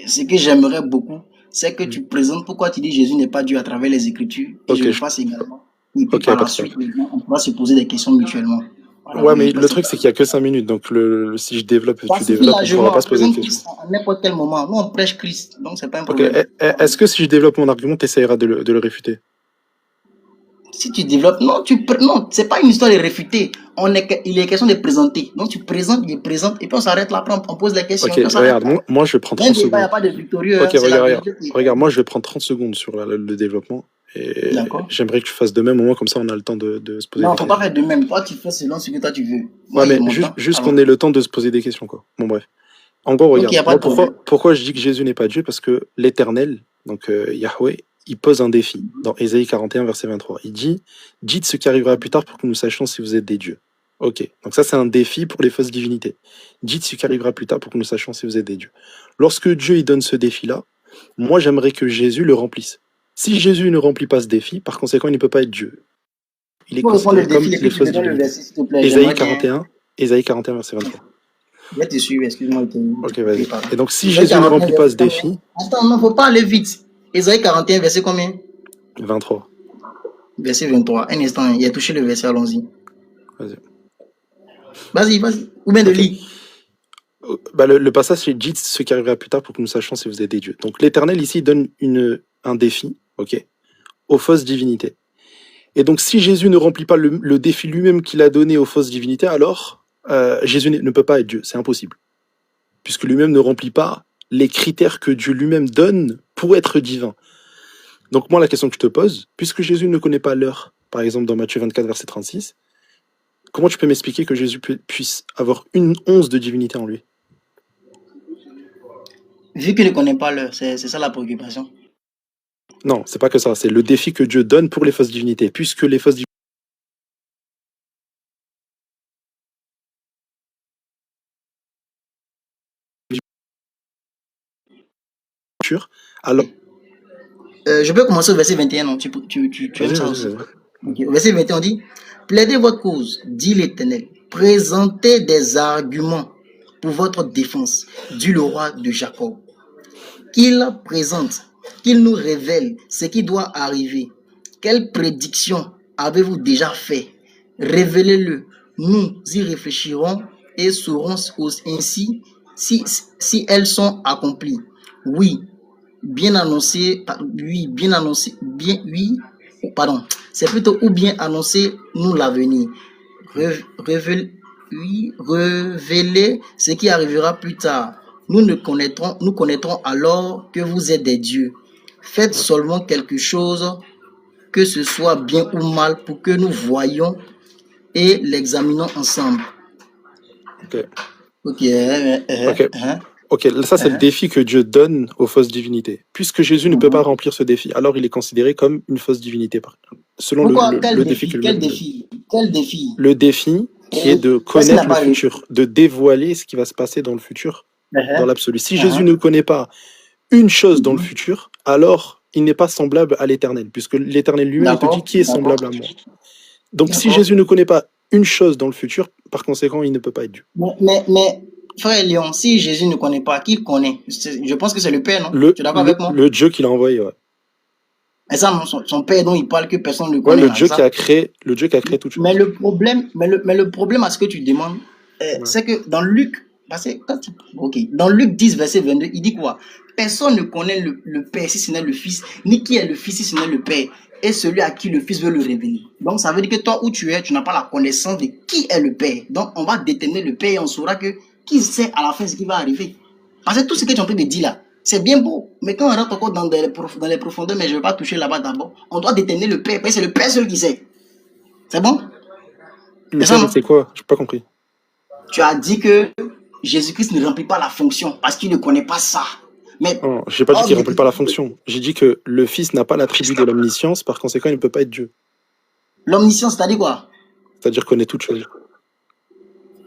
Ce que j'aimerais beaucoup, c'est que tu présentes pourquoi tu dis Jésus n'est pas Dieu à travers les Écritures. Et je le fasse également. Et puis par la suite, on va se poser des questions mutuellement. Voilà, ouais, mais le truc, c'est qu'il n'y a que 5 minutes. Donc, si je développe, tu développes, on ne pourra pas se poser de questions. À n'importe quel moment. Nous, on prêche Christ. Donc, c'est pas un problème. Est-ce que si je développe mon argument, tu essaieras de le réfuter? Si tu développes, non, non, c'est pas une histoire de réfuter. Il est question de présenter. Donc tu présentes, il présente, et puis on s'arrête là, après on pose les questions. Ok, regarde, moi je vais prendre 30 Il n'y a secondes. pas de victorieux. Ok, regarde, moi je vais prendre 30 secondes sur le développement. Et j'aimerais que tu fasses de même, au moins comme ça on a le temps de se poser des questions. Non, des questions. faut pas faire de même. Toi, tu fais selon ce que toi tu veux. Ouais, mais juste qu'on ait le temps de se poser des questions, quoi. Bon, bref. En gros, regarde, pourquoi je dis que Jésus n'est pas Dieu? Parce que l'Éternel, donc Yahweh, il pose un défi dans Ésaïe 41, verset 23. Il dit, dites ce qui arrivera plus tard pour que nous sachions si vous êtes des dieux. Ok, donc ça c'est un défi pour les fausses divinités. Dites ce qui arrivera plus tard pour que nous sachions si vous êtes des dieux. Lorsque Dieu il donne ce défi-là, moi j'aimerais que Jésus le remplisse. Si Jésus ne remplit pas ce défi, par conséquent il ne peut pas être Dieu. Il est considéré comme les fausses divinités. Ésaïe 41, verset 23. Je vais te suivre, excuse-moi. Ok, vas-y. Et donc si Jésus ne remplit pas ce défi... Attends, non, faut pas aller vite. Ésaïe 41, verset combien? 23. Verset 23. Un instant, il a touché le verset, allons-y. Vas-y. Ou bien de lire. Bah, le passage, c'est dites ce qui arrivera plus tard pour que nous sachions si vous êtes des dieux. Donc l'Éternel ici donne un défi, ok, aux fausses divinités. Et donc si Jésus ne remplit pas le défi lui-même qu'il a donné aux fausses divinités, alors Jésus ne peut pas être Dieu, c'est impossible. Puisque lui-même ne remplit pas les critères que Dieu lui-même donne pour être divin. Donc moi, la question que je te pose, puisque Jésus ne connaît pas l'heure, par exemple dans Matthieu 24, verset 36, comment tu peux m'expliquer que Jésus puisse avoir une once de divinité en lui? Vu qu'il ne connaît pas l'heure, c'est ça la préoccupation. Non, c'est pas que ça, c'est le défi que Dieu donne pour les fausses divinités, puisque les fausses divinités alors... je peux commencer au verset 21, non? Tu aimes ça aussi? Okay. Au verset 21, on dit, plaidez votre cause, dit l'Éternel, présentez des arguments pour votre défense, dit le roi de Jacob. Qu'il présente, qu'il nous révèle ce qui doit arriver. Quelle prédiction avez-vous déjà fait? Révélez-le, nous y réfléchirons et saurons ainsi si elles sont accomplies. Oui, bien annoncé, c'est plutôt ou bien annoncer nous l'avenir. Révéler ce qui arrivera plus tard. Nous connaîtrons alors que vous êtes des dieux. Faites seulement quelque chose, que ce soit bien ou mal, pour que nous voyions et l'examinons ensemble. Ok, ça c'est le défi que Dieu donne aux fausses divinités. Puisque Jésus ne peut pas remplir ce défi, alors il est considéré comme une fausse divinité. Selon le défi que Quel défi? Le défi qui est de connaître le futur, de dévoiler ce qui va se passer dans le futur, dans l'absolu. Si Jésus ne connaît pas une chose dans le futur, alors il n'est pas semblable à l'Éternel, puisque l'Éternel lui-même te dit qui est semblable à moi. Donc si Jésus ne connaît pas une chose dans le futur, par conséquent, il ne peut pas être Dieu. Mais frère Léon, si Jésus ne connaît pas, qui connaît? Je pense que c'est le Père, non? Tu es d'accord avec moi? Le Dieu qu'il a envoyé, ouais. Et ça, non, son Père dont il parle que personne ne connaît. Ouais, le Dieu qui a créé toute chose. Mais le problème à ce que tu demandes, c'est que dans Luc, dans Luc 10, verset 22, il dit quoi? Personne ne connaît le Père si ce n'est le Fils, ni qui est le Fils si ce n'est le Père, et celui à qui le Fils veut le révéler. Donc ça veut dire que toi où tu es, tu n'as pas la connaissance de qui est le Père. Donc on va déterminer le Père et on saura que qui sait à la fin ce qui va arriver. Parce que tout ce que tu es en train de dire là, c'est bien beau, mais quand on rentre encore dans les profondeurs, mais je ne vais pas toucher là-bas d'abord, on doit déterminer le Père, parce que c'est le Père seul qui sait. C'est bon? Mais ça, c'est quoi? Je n'ai pas compris. Tu as dit que Jésus-Christ ne remplit pas la fonction parce qu'il ne connaît pas ça. Mais non, je n'ai pas dit qu'il ne remplit pas la fonction. J'ai dit que le Fils n'a pas l'attribut de l'omniscience, par conséquent, il ne peut pas être Dieu. L'omniscience, c'est-à-dire quoi? C'est-à-dire connaître toutes choses.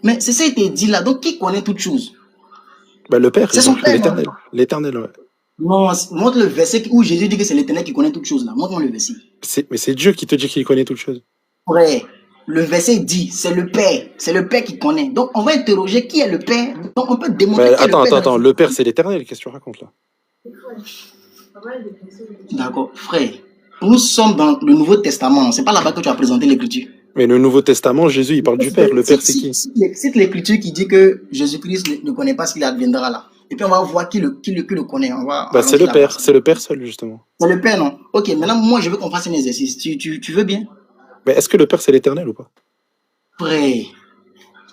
Mais c'est ça qui était dit là. Donc, qui connaît toutes choses? Bah, le Père, c'est son Père, l'Éternel. L'Éternel, ouais. Non, montre le verset où Jésus dit que c'est l'Éternel qui connaît toutes choses là. Montre-moi le verset. Mais c'est Dieu qui te dit qu'il connaît toutes choses. Ouais. Le verset dit, c'est le Père qui connaît. Donc, on va interroger qui est le Père. Donc, on peut démontrer qui est le Père. Attends, le Père, c'est l'Éternel. Qu'est-ce que tu racontes là? D'accord, frère. Nous sommes dans le Nouveau Testament. C'est pas là-bas que tu as présenté l'Écriture. Mais le Nouveau Testament, Jésus, il parle du Père. Le Père, c'est qui? Cite l'Écriture qui dit que Jésus-Christ ne connaît pas ce qu'il adviendra là. Et puis on va voir qui le connaît. Bah, c'est le Père. C'est le Père seul, justement. C'est le Père, non? Ok, maintenant, moi, je veux qu'on fasse un exercice. Tu veux bien? Mais est-ce que le Père, c'est l'Éternel ou pas? Prêt.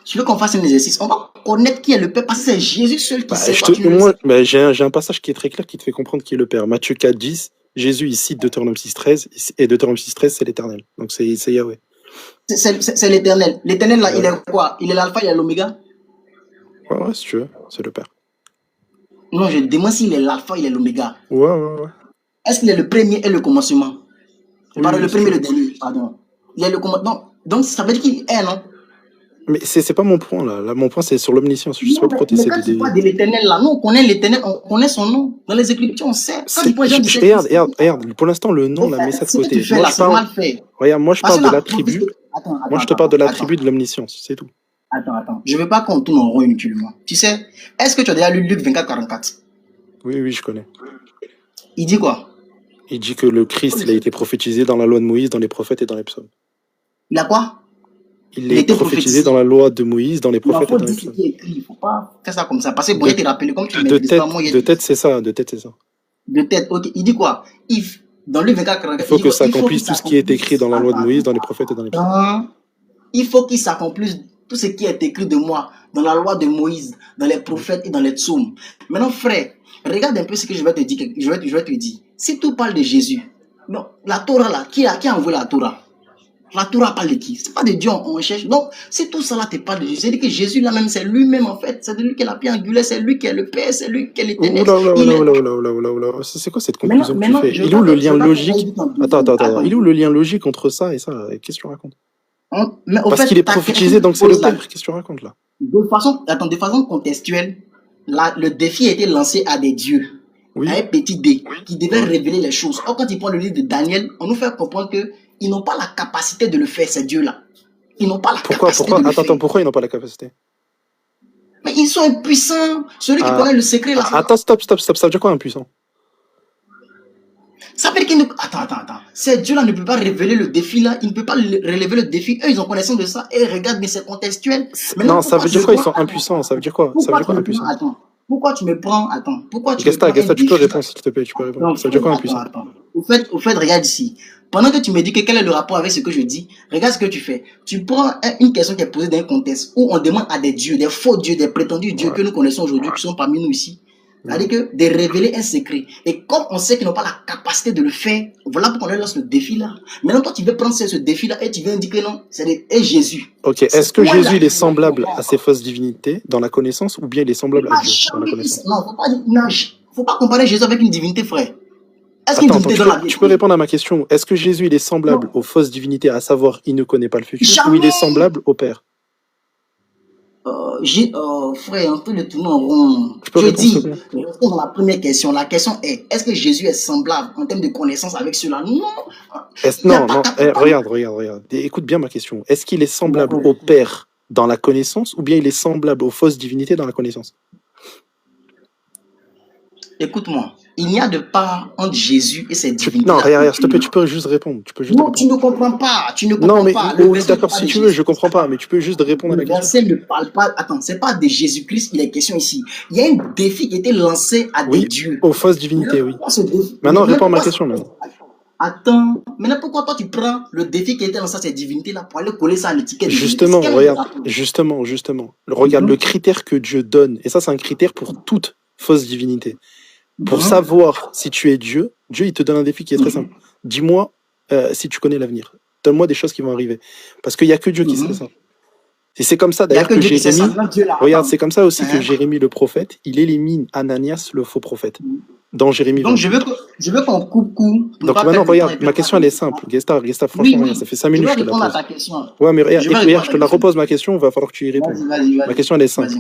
Tu veux qu'on fasse un exercice? On va connaître qui est le Père parce que c'est Jésus seul qui sait. Moi, j'ai un passage qui est très clair qui te fait comprendre qui est le Père. Matthieu 4, 10. Jésus, il cite Deutéronome 6, 13. Et Deutéronome 6, 13, c'est l'Éternel. Donc c'est Yahweh. C'est l'Éternel. L'Éternel, là, il est quoi? Il est l'alpha, il est l'oméga? Ouais, si tu veux. C'est le Père. Non, je demande s'il est l'alpha, il est l'oméga. Ouais. Est-ce qu'il est le premier et le commencement? Pardon, le premier et le dernier, pardon. Il est le commencement. Donc, ça veut dire qu'il est, non? Mais c'est pas mon point, là. Mon point, c'est sur l'omniscience. Je sais pas pourquoi tu essaies de... Quand tu de l'Éternel, là, nous, on connaît l'Éternel, on connaît son nom. Dans les Écritures, on sait. Regarde. Pour l'instant, le nom, on l'a mis ça de côté. Regarde, moi, je parle de l'attribut. Moi, je te parle de l'attribut de l'omniscience. C'est tout. Attends. Je veux pas qu'on tourne en rond inutilement. Tu sais, est-ce que tu as déjà lu Luc 24, 44? Oui, je connais. Il dit quoi? Il dit que le Christ, il a été prophétisé dans la loi de Moïse, dans les prophètes et dans les psaumes. Il a quoi? Il est prophétisé dans la loi de Moïse, dans les prophètes et dans les psaumes. Il ne faut pas faire ça comme ça. Parce que bon, il te rappelle comme tu de tête, c'est ça. De tête, ok. Il dit quoi? Dans Luc 24, 44, il faut que s'accomplisse tout ce qui est écrit dans la loi de Moïse, dans les prophètes et dans les psaumes. Il faut qu'il s'accomplisse tout ce qui est écrit de moi dans la loi de Moïse, dans les prophètes et dans les psaumes. Maintenant, frère, regarde un peu ce que je vais te dire. Je vais te dire. Si tout parle de Jésus, non, la Torah là, qui a envoyé la Torah? La Torah parle de qui? C'est pas de Dieu on cherche. Donc, si tout ça là te parle de Jésus, c'est-à-dire que Jésus là même, c'est lui-même en fait. C'est de lui qui est la pierre angulaire, c'est lui qui est le Père, c'est lui qui est l'Éternel. C'est quoi cette conclusion que tu fais? Il est où le lien logique? Attends. Il est où le lien logique entre ça et ça? Qu'est-ce que tu racontes? Parce qu'il est prophétisé, donc c'est le Père. Qu'est-ce que tu racontes là? De façon contextuelle, le défi a été lancé à des dieux. Oui. À un petit dé qui devait révéler les choses. Or, quand il prend le livre de Daniel, on nous fait comprendre qu'ils n'ont pas la capacité de le faire, ces dieux-là. Ils n'ont pas la capacité de le faire. Pourquoi ils n'ont pas la capacité? Mais ils sont impuissants. Celui qui connaît le secret là. Attends, stop. Ça veut dire quoi impuissant? Ça veut dire qu'ils ne... Attends. Ces dieux-là ne peuvent pas révéler le défi là. Ils ne peuvent pas relever le défi. Eux, ils ont connaissance de ça. Et regarde, mais c'est contextuel. Non, ça veut dire quoi? Ils sont impuissants. Ça veut dire quoi? Ça veut dire quoi impuissant? Attends. Pourquoi tu me prends... Attends. Pourquoi tu Gesta, tu peux répondre s'il te plaît. Tu peux répondre. Non, ça veut dire quoi impuissant? Attends. Au fait, regarde ici. Pendant que tu me dis quel est le rapport avec ce que je dis, regarde ce que tu fais. Tu prends une question qui est posée dans un contexte où on demande à des dieux, des faux dieux, des prétendus dieux que nous connaissons aujourd'hui, qui sont parmi nous ici, c'est-à-dire que de révéler un secret. Et comme on sait qu'ils n'ont pas la capacité de le faire, voilà pourquoi on leur lance le défi là. Maintenant, toi, tu veux prendre ce défi là et tu veux indiquer non, c'est Jésus. Ok, est-ce que Jésus il est semblable à ces fausses divinités dans la connaissance ou bien il est semblable à Dieu dans la connaissance? Non, faut pas comparer Jésus avec une divinité, frère. Attends, tu peux répondre à ma question. Est-ce que Jésus il est semblable aux fausses divinités, à savoir il ne connaît pas le futur, ou il est semblable au Père? Frère, on peut le tourner en rond. Je dis, dans la première question, la question est-ce que Jésus est semblable en termes de connaissance avec cela? Non. Non. Regarde. Écoute bien ma question. Est-ce qu'il est semblable au Père dans la connaissance ou bien il est semblable aux fausses divinités dans la connaissance? Écoute-moi. Il n'y a de part entre Jésus et ses divinités. Non, regarde, s'il te plaît, tu peux juste répondre. Non, tu ne comprends pas. Non, mais oui, d'accord, si tu veux, je comprends pas, mais tu peux juste répondre à la question. Le verset ne parle pas. Attends, c'est pas de Jésus-Christ qu'il est question ici. Il y a un défi qui a été lancé à des dieux. Aux fausses divinités, oui. Maintenant, réponds à ma question, là. Attends, maintenant pourquoi toi tu prends le défi qui a été lancé à ces divinités-là pour aller coller ça à l'étiquette? Justement, regarde, justement. Regarde le critère que Dieu donne, et ça, c'est un critère pour toute fausse divinité. Pour savoir si tu es Dieu, il te donne un défi qui est très simple. Dis-moi si tu connais l'avenir. Donne-moi des choses qui vont arriver. Parce qu'il n'y a que Dieu qui sait ça. Et c'est comme ça d'ailleurs que Jérémie... Regarde, c'est comme ça aussi que Jérémie le prophète, il élimine Ananias le faux prophète. Dans Jérémie 20. Donc je veux qu'on coupe court. Donc maintenant, regarde, ma question elle est simple. Gesta, franchement, ça fait 5 minutes que je te la pose. Ta question. Ouais, mais regarde, je te la repose ma question, il va falloir que tu y répondes. Ma question elle est simple.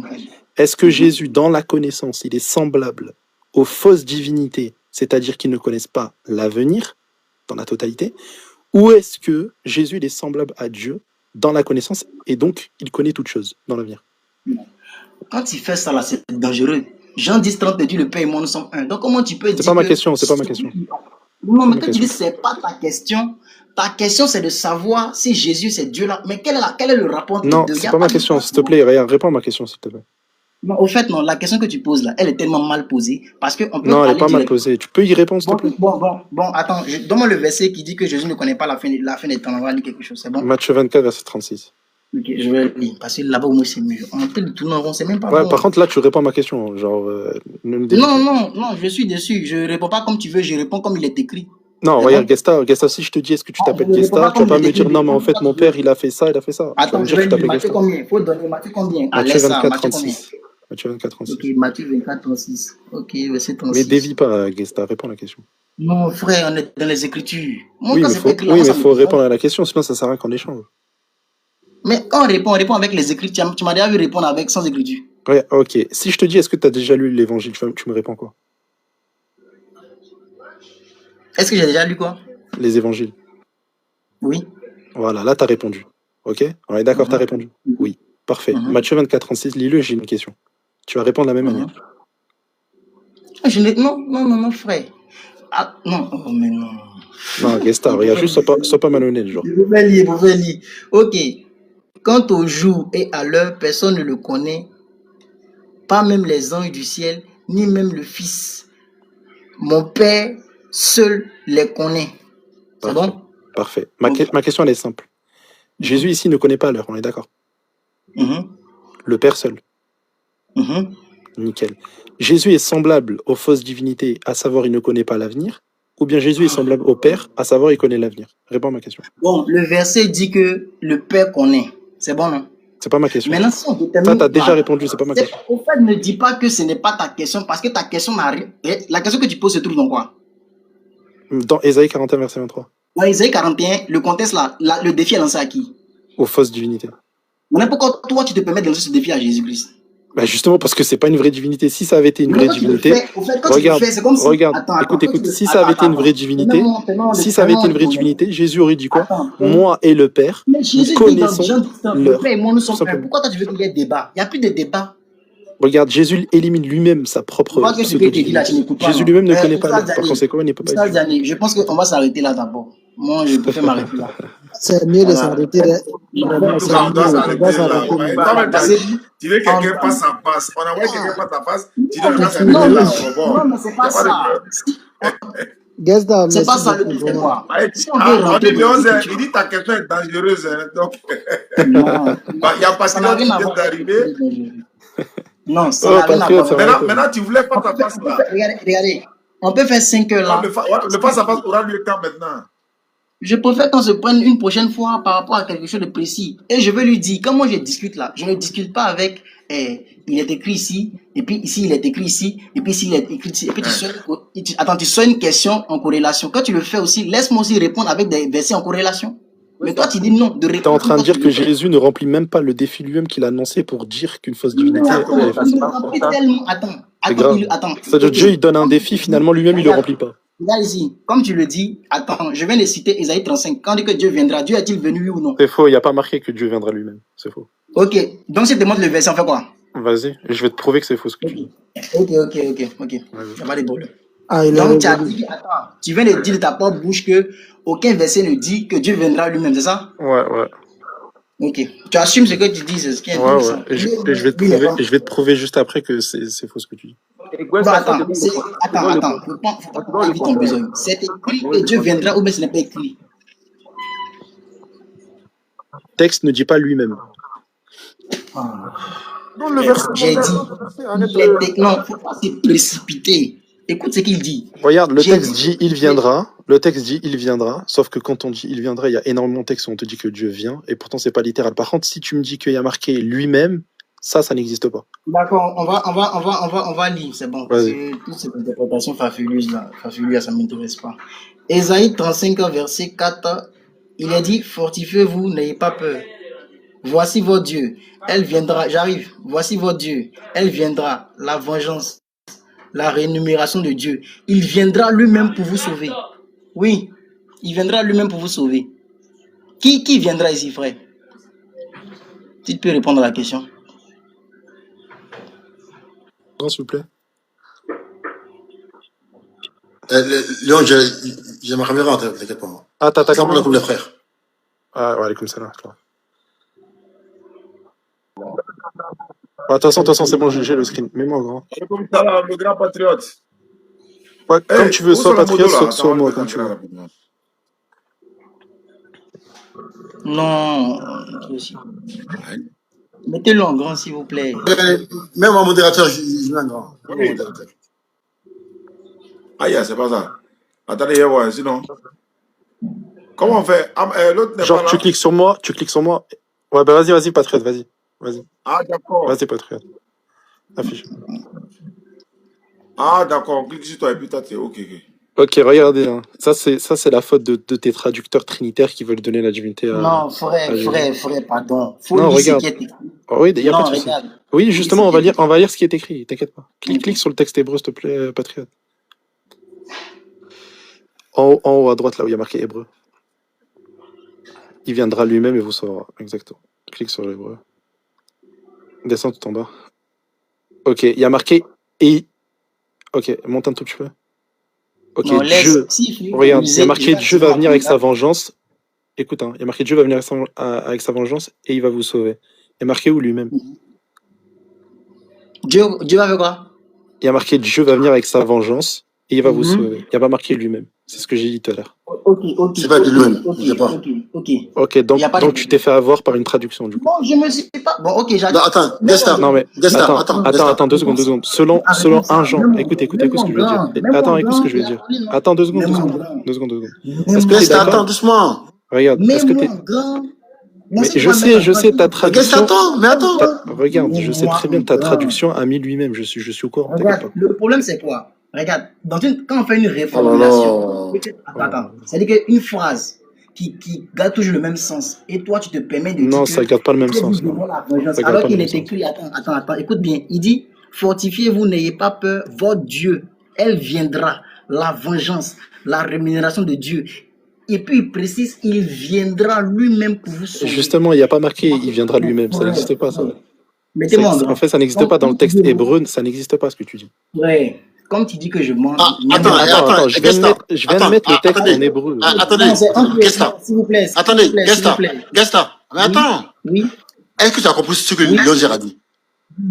Est-ce que Jésus, dans la connaissance, il est semblable aux fausses divinités, c'est-à-dire qu'ils ne connaissent pas l'avenir dans la totalité, ou est-ce que Jésus il est semblable à Dieu dans la connaissance et donc il connaît toutes choses dans l'avenir? Quand il fait ça là, c'est dangereux. Jean 10, 30 dit le Père et moi nous sommes un. Donc comment tu peux dire c'est pas ma question. Non, mais quand tu dis c'est pas ta question c'est de savoir si Jésus c'est Dieu là. Mais quel est le rapport? Non, c'est pas ma question, s'il te plaît, réponds à ma question, s'il te plaît. Non, au fait, non, la question que tu poses là, elle est tellement mal posée parce qu'on peut Non, elle est aller pas mal direct. posée. Tu peux y répondre, s'il te plaît? Bon, attends, donne-moi le verset qui dit que Jésus ne connaît pas la fin des temps. On va lire quelque chose, c'est bon? Matthieu 24, verset 36. Ok, je vais lire parce que là-bas, au moins, c'est mieux. On peut le tourner en rond, c'est même pas Ouais, bon. par contre, là, tu réponds à ma question. Genre, ne me débute pas. Non, je suis déçu. Je réponds pas comme tu veux, je réponds comme il est écrit. Non, C'est regarde, bon? Gesta, si je te dis est-ce que tu Je t'appelles ne réponds Gesta, pas tu vas comme il pas est me dire écrit. non, mais en fait, mon père, il a fait ça, il a fait ça. Tu vas Attends, me je dire que vais tu lire t'appelles Matthieu Gesta. combien? Il faut donner Matthieu combien? Ah, Matthieu laisse ça, 24, Matthieu combien? 36. Matthieu 24, 36. Ok, Matthieu 24, 36. Ok, verset Mais 36. dévie pas, Gesta, réponds à la question. Non, frère, on est dans les Écritures. Moi, Oui, quand mais c'est pas écrit là-bas, ça me faut dérange. répondre à la question, sinon ça sert à rien qu'on échange. Mais quand on répond avec les Écritures. Tu m'as déjà vu répondre avec sans Écriture. Ouais, ok. Si je te dis est-ce que tu as déjà lu l'évangile, tu me réponds quoi? Est-ce que j'ai déjà lu quoi? Les évangiles. Oui. Voilà, là, tu as répondu. Ok? On est d'accord, tu as répondu? Oui. Parfait. Matthieu 24, 36, lis-le, j'ai une question. Tu vas répondre de la même manière. Non, frère. Ah, non, oh, mais non. Non, Gesta, regarde, juste sois pas malhonnête, genre. Je vais lire. Ok. Quant au jour et à l'heure, personne ne le connaît, pas même les anges du ciel, ni même le Fils. Mon Père seul les connaît. C'est bon? Parfait. Ma question, elle est simple. Jésus ici ne connaît pas l'heure, on est d'accord? Le Père seul. Nickel. Jésus est semblable aux fausses divinités, à savoir il ne connaît pas l'avenir, ou bien Jésus est semblable au Père, à savoir il connaît l'avenir? Réponds à ma question. Bon, le verset dit que le Père connaît. C'est bon, non? C'est pas ma question. Maintenant, si on détermine... Ça, t'as déjà répondu, c'est pas ma question. Au fait, ne dis pas que ce n'est pas ta question, parce que ta question n'a rien... La question que tu poses se trouve dans quoi? Dans Ésaïe 41, verset 23. Dans Ésaïe 41, le contexte là, le défi est lancé à qui? Aux fausses divinités. Maintenant, pourquoi toi, tu te permets de lancer ce défi à Jésus-Christ? Bah justement parce que c'est pas une vraie divinité. Si ça avait été une vraie divinité, regarde, écoute, si ça avait été une vraie divinité, Jésus aurait dit quoi? Moi et le Père, nous connaissons l'heure. Pourquoi toi tu veux qu'il y ait débat? Il n'y a plus de débat. Regarde, Jésus élimine lui-même sa propre pseudo-divinité. Jésus lui-même ne connaît pas l'heure. Par conséquent, il n'est pas Dieu. Je pense qu'on va s'arrêter là d'abord. Moi, je préfère m'arrêter là. C'est mieux de s'arrêter là. Tu veux que quelqu'un passe sa passe. On envoie quelqu'un passe sa passe. Tu dois s'arrêter Non, là. mais c'est pas ça. C'est pas ça le truc, c'est quoi? On dit de 11h, il dit ta question est dangereuse. Donc, il n'y a pas si longtemps qui vient d'arriver. Non, ça n'a rien à voir. Maintenant, tu voulais pas ta passe là. Regardez. On peut faire 5 heures là. Le passe à passe aura lieu quand maintenant? Je préfère qu'on se prenne une prochaine fois par rapport à quelque chose de précis. Et je vais lui dire, quand moi je discute là, je ne discute pas avec il est écrit ici, et puis ici il est écrit ici, et puis ici il est écrit ici, et puis tu sois une question en corrélation. Quand tu le fais aussi, laisse-moi aussi répondre avec des versets en corrélation. Mais toi, tu dis non de répondre. T'es en train de dire que Jésus ne remplit même pas le défi lui-même qu'il a annoncé pour dire qu'une fausse divinité. Attends. C'est-à-dire Dieu, il donne un défi, finalement lui-même, il ne le remplit pas. Là, ici, comme tu le dis, attends, je viens de citer Ésaïe 35. Quand on dit que Dieu viendra, Dieu est-il venu, oui ou non? C'est faux, il n'y a pas marqué que Dieu viendra lui-même. C'est faux. Ok, donc si je te montre le verset, on fait quoi? Vas-y, je vais te prouver que c'est faux ce que tu dis. Ok. Ça va déborder. Donc, tu viens de dire de ta propre bouche que aucun verset ne dit que Dieu viendra lui-même, c'est ça? Ouais. Ok. Tu assumes ce que tu dis, c'est ce qui est intéressant. Et je vais te prouver juste après que c'est faux ce que tu dis. Attends. Faut pas dire ton besoin. C'est écrit que Dieu viendra ou bien ce n'est pas écrit? Le texte ne dit pas lui-même. J'ai dit, non, faut pas se précipiter. Écoute ce qu'il dit. Regarde, le texte dit il viendra. Le texte dit il viendra. Sauf que quand on dit il viendra, il y a énormément de textes où on te dit que Dieu vient. Et pourtant, c'est pas littéral. Par contre, si tu me dis qu'il y a marqué lui-même, ça n'existe pas. D'accord, on va lire, c'est bon. Parce que toutes ces interprétations farfelues là, ça m'intéresse pas. Ésaïe 35, verset 4, il est dit, fortifiez-vous, n'ayez pas peur. Voici votre Dieu, elle viendra, j'arrive. Voici votre Dieu, elle viendra, la vengeance, la rémunération de Dieu. Il viendra lui-même pour vous sauver. Oui, il viendra lui-même pour vous sauver. Qui viendra ici, frère? Tu peux répondre à la question. S'il vous plaît. Léon, j'ai ma caméra en tête, t'inquiète pas. Ah, t'as ta caméra comme les frères. Ah, ouais, comme ça là. De toute façon, c'est bon, j'ai le screen. Mets-moi grand. Comme ça, là, le grand patriote. Ouais, comme tu veux, soit patriote, soit moi, comme tu veux. Non, aussi. Mettez-le en grand, s'il vous plaît. Même un modérateur, je mets un grand. Oui. Ah, c'est pas ça. Attendez, ouais, sinon. Comment on fait? L'autre n'est genre, pas là. tu cliques sur moi. Ouais, bah vas-y, patriote, vas-y. Ah, d'accord. Vas-y, patriote. Affiche. Ah, d'accord, on clique sur toi et puis toi, ok. Ok, regardez, hein. Ça, c'est la faute de tes traducteurs trinitaires qui veulent donner la divinité à... Non, frère, pardon. Faut non, lire regarde. ce qui est écrit. Oh, oui, il n'y a pas de souci. Regarde. Oui, justement, on va lire ce qui est écrit, t'inquiète pas. Clique sur le texte hébreu, s'il te plaît, patriote. En haut à droite, là où il y a marqué hébreu. Il viendra lui-même et vous saura. Exactement. Clique sur l'hébreu. Descends tout en bas. Ok, il y a marqué et. Ok, monte un tout petit peu. Ok, non, Dieu. Regarde, il y a marqué Dieu va venir avec sa vengeance. Écoute, hein, il y a marqué Dieu va venir avec sa vengeance et il va vous sauver. Il y a marqué où lui-même? Dieu va faire quoi? Il y a marqué Dieu va venir avec sa vengeance et il va vous sauver. Il n'y a pas marqué lui-même. C'est ce que j'ai dit tout à l'heure. Ok. C'est pas de lui-même. Ok, donc tu t'es fait avoir par une traduction du coup. Bon, je me suis pas. Bon, ok, j'arrive. Non, attends, Gesta. Non, mais attends, 2 secondes. Selon Attends, 1 Jean, écoute ce que je vais dire. Attends, écoute ce que je vais dire. Attends, 2 secondes. Est-ce que t'es Gesta, d'accord? attends, doucement. Regarde, est-ce que t'es... Mais je sais, ta traduction... Mais attends. Regarde, je sais très bien, ta traduction a mis lui-même, je suis au courant. Regarde, le problème c'est quoi? Regarde, quand on fait une réformulation, attends, c'est-à-dire qu'une phrase qui garde toujours le même sens, et toi tu te permets de dire non, ça garde pas le même sens. Alors qu'il est écrit, attends, écoute bien, il dit, fortifiez-vous, n'ayez pas peur, votre Dieu, elle viendra, la vengeance, la rémunération de Dieu. Et puis il précise, il viendra lui-même pour vous sauver. Justement, il n'y a pas marqué, il viendra lui-même, ça n'existe pas ça. En fait, ça n'existe pas dans le texte hébreu, ça n'existe pas ce que tu dis. Ouais. Comme tu dis que je mens. Attends, je viens de mettre le texte en hébreu. Attendez, Gesta. S'il vous plaît. Attendez, Gesta. Mais attends. Oui. Est-ce que tu as compris ce que Léon a dit?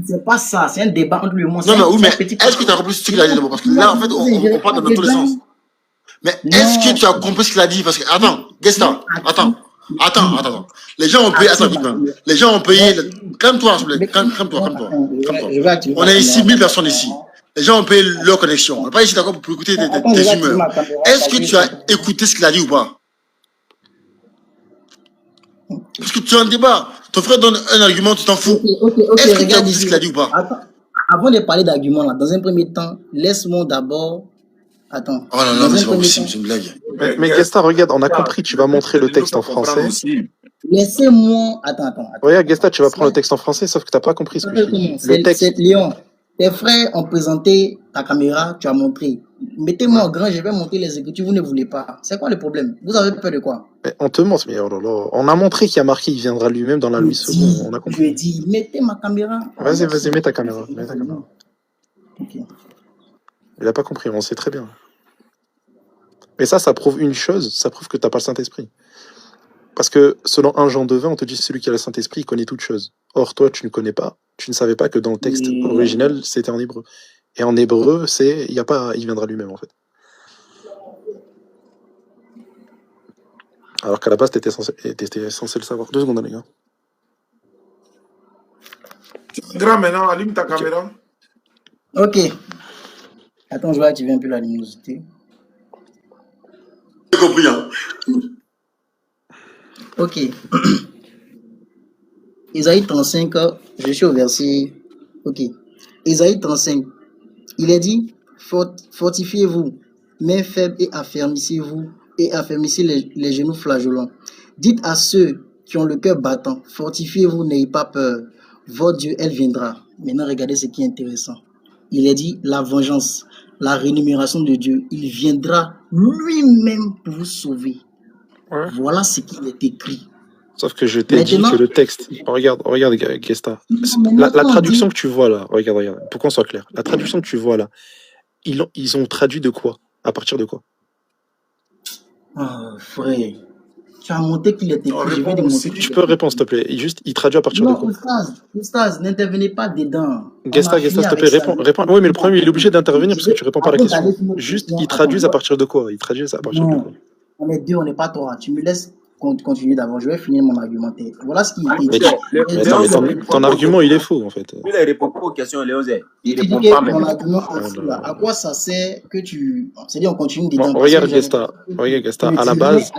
C'est pas ça, c'est un débat entre le monde. Non, mais est-ce que tu as compris ce qu'il a dit? Parce que là, en fait, on parle dans tous les sens. Mais est-ce que tu as compris ce qu'il a dit? Parce que, attends, Gesta, attends. Les gens ont payé, les gens ont payé, calme-toi, calme-toi. On est ici, 1000 personnes ici. Les gens ont payé leur connexion. On n'est pas ici d'accord pour écouter tes humeurs. Est-ce que tu as écouté ce qu'il a dit ou pas? Parce que tu as un débat. Ton frère donne un argument, tu t'en fous. Est-ce que tu as écouté ce qu'il a dit ou pas? Avant de parler d'arguments, là, dans un premier temps, laisse-moi d'abord... Attends. Oh non, mais c'est pas possible, c'est une blague. Mais Gesta, regarde, on a compris, tu vas montrer le texte en français. Laissez-moi... Attends. Regarde, Gesta, tu vas prendre le texte en français, sauf que tu n'as pas compris ce que je dis. Le texte... Léon, tes frères ont présenté ta caméra, tu as montré. Mettez-moi en grand, je vais monter les écritures, vous ne voulez pas. C'est quoi le problème? Vous avez peur de quoi? Mais on te montre, mais oh là là. On a montré qu'il y a marqué, il viendra lui-même dans la loi. On a compris. Je dis, mettez ma caméra. Vas-y, mets ta caméra. Okay. Il n'a pas compris, on sait très bien. Mais ça prouve une chose, ça prouve que tu n'as pas le Saint-Esprit. Parce que selon 1 Jean 2:20, on te dit celui qui a le Saint-Esprit, il connaît toutes choses. Or, toi, tu ne connais pas, tu ne savais pas que dans le texte original, c'était en hébreu. Et en hébreu, il n'y a pas, il viendra lui-même, en fait. Alors qu'à la base, tu étais censé le savoir. 2 secondes, les gars. Grand, maintenant, allume ta caméra. Ok. Attends, je vais activer un peu la luminosité. J'ai compris, hein. Ok. Isaïe 35, je suis au verset... Ok. Isaïe 35, il est dit, fortifiez-vous, mains faibles et affermissez les genoux flageolants. Dites à ceux qui ont le cœur battant, fortifiez-vous, n'ayez pas peur. Votre Dieu, elle viendra. Maintenant, regardez ce qui est intéressant. Il est dit, la vengeance, la rémunération de Dieu, il viendra lui-même pour vous sauver. Ouais. Voilà ce qui est écrit. Sauf que je t'ai dit que le texte... Regarde, Gesta. La traduction que tu vois là, regarde, pour qu'on soit clair. La traduction que tu vois là, ils ont traduit de quoi? À partir de quoi? Ah, frère. Tu as montré qu'il était Non, écrit. Je vais réponds démontrer aussi. qu'il Tu est peux écrit. répondre, s'il te plaît. Juste, il traduit à partir de Non, quoi? Oustaz, n'intervenez pas dedans. On a Gesta, fini s'il te avec plaît, ça. réponds. Oui, mais le problème, il est obligé d'intervenir parce que tu réponds pas à la Avant question. d'aller sur notre Juste, question, ils attends, traduisent à partir de quoi? Ils traduisent à partir de quoi? non, on est deux, on n'est pas trois. Tu me laisses continuer d'abord. Je vais finir mon argumentaire. Voilà ce qui était Mais, dit. mais attends, mais ton argument, il est faux, en fait. Il ne répond pas aux questions, Léozé. Si Il tu ne dis répond pas que même. mon argument est fou, là, à quoi ça sert que tu... C'est-à-dire, on continue Bon, dedans. regarde, Gesta, à la base,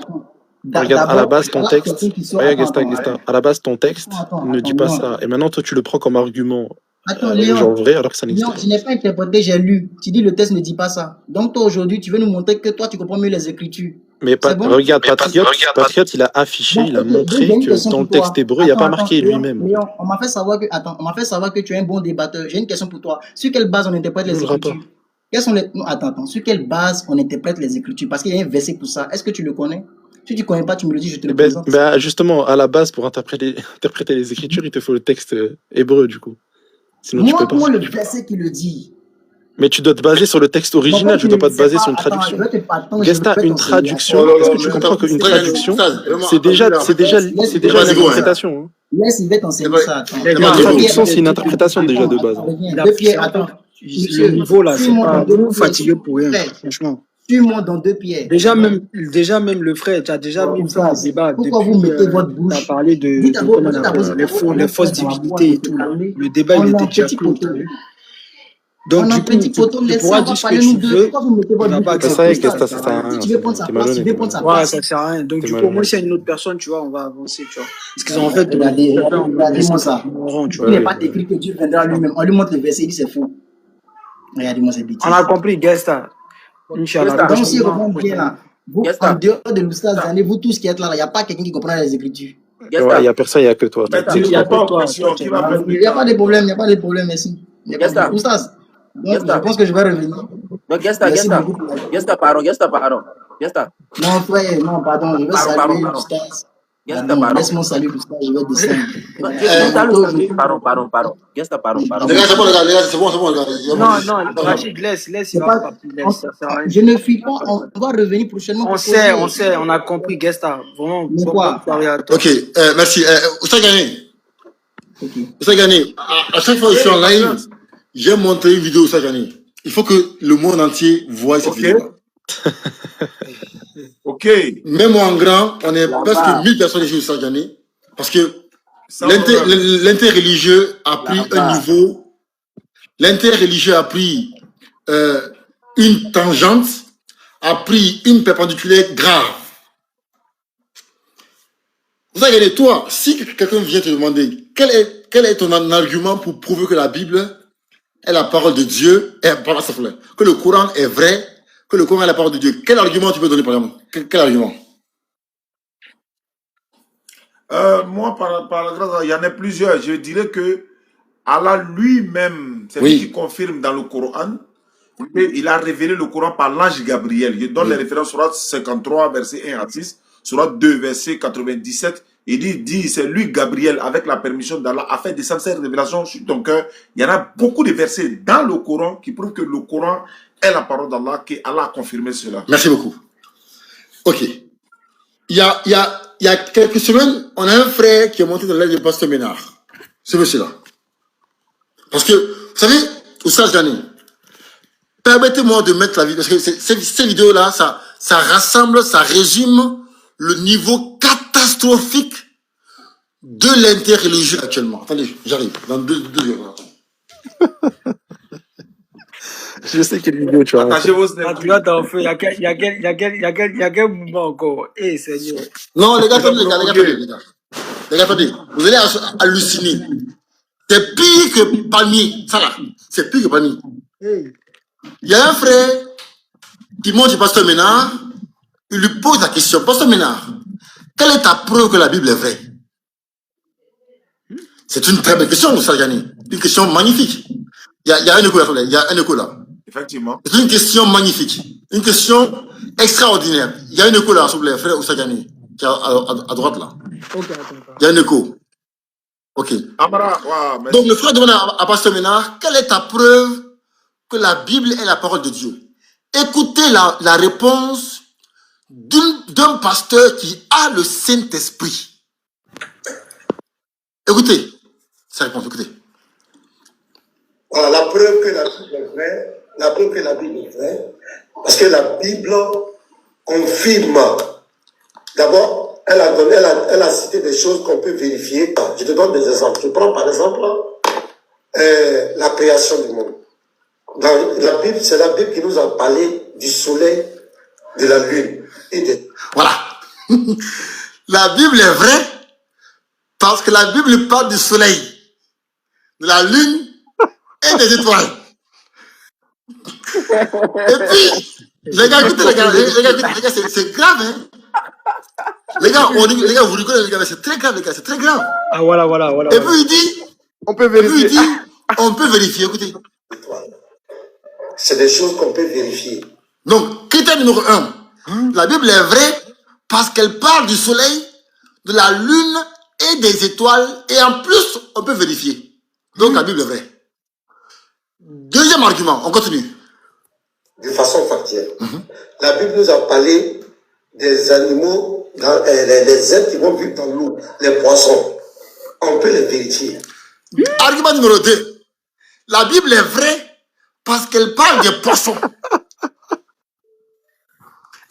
regarde, à la base, ton texte, regarde, Gesta, à la base, ton texte ne dit pas ça. Et maintenant, toi, tu le prends comme argument, Attends, genre Léon, vrai, alors que ça n'existe Léon, pas. je n'ai pas interprété, j'ai lu. Tu dis le texte ne dit pas ça. Donc toi aujourd'hui, tu veux nous montrer que toi tu comprends mieux les Écritures. Mais C'est bon? regarde, Patriote, il a affiché, il a montré que dans le texte hébreu, il n'y a pas marqué lui-même. Léon, on m'a fait savoir que tu es un bon débatteur. J'ai une question pour toi. Sur quelle base on interprète les Écritures? Quelles sont les... Non, attends. Sur quelle base on interprète les Écritures? Parce qu'il y a un verset pour ça. Est-ce que tu le connais? Si tu ne connais pas, tu me le dis, je te le présente. Justement, à la base, pour interpréter les Écritures, il te faut le texte hébreu, du coup. Sinon, tu peux pas. Moi, le verset qui le dit. Mais tu dois te baser sur le texte original, tu ne dois pas te baser sur une traduction. Gesta, une traduction, est-ce que tu comprends qu'une traduction, c'est déjà une interprétation. Laisse, il va t'enseigner ça. Une traduction, c'est une interprétation déjà de base. Attends. Le niveau là, c'est pas vous fatigué pour rien, franchement. Suis-moi dans 2 Pierre. Déjà même le frère, tu as déjà mis ça au débat. Pourquoi vous mettez votre bouche? Tu as parlé de les fausses divinités et tout. Le débat, il était déjà clos. Donc, du coup, tu pourras dire ce que tu veux. Ça y est, ça sert à rien. Si tu veux prendre sa place, tu veux prendre sa Ouais, place. ça sert à rien. Donc, du coup, moi, s'il y a une autre personne, tu vois, on va avancer, tu vois. Parce qu'ils ont en fait. Regardez-moi ça. Tu Il n'est pas écrit que Dieu viendra lui-même. On lui montre le verset, il dit c'est faux. Regardez-moi ces bêtises. On a compris, Gesta. Inch'Allah. Donc, si on comprend bien là, vous, en dehors de l'Oustaz Zané, vous tous qui êtes là, il n'y a pas quelqu'un qui comprend les Écritures. Il n'y a personne, il n'y a que toi. Il n'y a pas de problème, merci. Oustaz, donc, je pense que je vais revenir. Donc, Gesta, pardon. Non, frère, non, pardon, je vais saluer l'Oustaz. Laisse-moi saluer l'Oustaz, je vais descendre. Pardon. Gesta, pardon. Les gars, c'est bon, les gars. Non, Rachid, laisse, il va pas. Je ne fuis pas, on va revenir prochainement. On sait, on a compris, Gesta. Vraiment, quoi? Ok, merci. Oustaz Gagné, à chaque fois que je suis en live, j'ai montré une vidéo Oustaz Gagné. Il faut que le monde entier voie cette vidéo. Ok. Même en grand, on est presque 1000 personnes ici Oustaz Gagné. Parce que l'interreligieux a pris un niveau. L'interreligieux a pris une tangente, a pris une perpendiculaire grave. Vous savez, toi, si quelqu'un vient te demander quel est ton argument pour prouver que la Bible est la parole de Dieu, que le Coran est vrai, que le Coran est la parole de Dieu, quel argument tu peux donner par exemple? Quel argument? Moi, par la grâce, il y en a plusieurs. Je dirais que Allah lui-même, c'est lui qui confirme dans le Coran, il a révélé le Coran par l'ange Gabriel. Je donne les références sur 53, verset 1 à 6, sur 2, verset 97. Il dit, c'est lui, Gabriel, avec la permission d'Allah, a fait descendre cette révélation sur ton cœur. Il y en a beaucoup de versets dans le Coran qui prouvent que le Coran est la parole d'Allah, qu'Allah a confirmé cela. Merci beaucoup. Ok. Il y a quelques semaines, on a un frère qui est monté dans l'aide de Pasteur Ménard. Ce monsieur-là. Parce que, vous savez, Oustaz Gagné, permettez-moi de mettre la vidéo, parce que ces vidéos-là, ça rassemble, ça résume le niveau catastrophique de l'interreligieux actuellement. Attendez, j'arrive. Dans deux heures. Je sais quelle vidéo tu as. Tu vas t'en faire. Il y a quel mouvement encore? Eh, Seigneur. Non, les gars, attendez. Vous allez halluciner. C'est pire que Palmier. Ça là, c'est pire que Palmier. Il y a un frère qui monte du Pasteur Ménard. Il lui pose la question, Pasteur Ménard, quelle est ta preuve que la Bible est vraie? C'est une très belle question, Oustaz Gagné. Une question magnifique. Il y a un écho là, il y a un écho là. Effectivement. C'est une question magnifique. Une question extraordinaire. Il y a un écho là, s'il vous plaît, frère Oustaz Gagné, qui est à droite là. Il y a un écho. Ok. Donc le frère demande à Pasteur Ménard, quelle est ta preuve que la Bible est la parole de Dieu? Écoutez la réponse d'un pasteur qui a le Saint-Esprit. Écoutez, ça répond, écoutez. Voilà, la preuve que la Bible est vraie, la preuve que la Bible est vraie, parce que la Bible confirme. D'abord, elle a cité des choses qu'on peut vérifier. Je te donne des exemples. Je prends par exemple la création du monde. Dans la Bible, c'est la Bible qui nous a parlé du soleil, de la lune et des... Voilà. La Bible est vraie parce que la Bible parle du soleil, de la lune et des étoiles. Et puis, les gars, écoutez, les gars, c'est grave, hein. Les gars, vous rigolez, les gars, mais c'est très grave, les gars, c'est très grave. Ah, voilà. Et puis il dit, On peut vérifier. Et puis il dit, on peut vérifier, écoutez. C'est des choses qu'on peut vérifier. Donc, critère numéro 1, la Bible est vraie parce qu'elle parle du soleil, de la lune et des étoiles, et en plus, on peut vérifier. Donc, la Bible est vraie. Deuxième argument, on continue. De façon factuelle. La Bible nous a parlé des animaux, les êtres qui vont vivre dans l'eau, les poissons. On peut les vérifier. Argument numéro 2, la Bible est vraie parce qu'elle parle des poissons.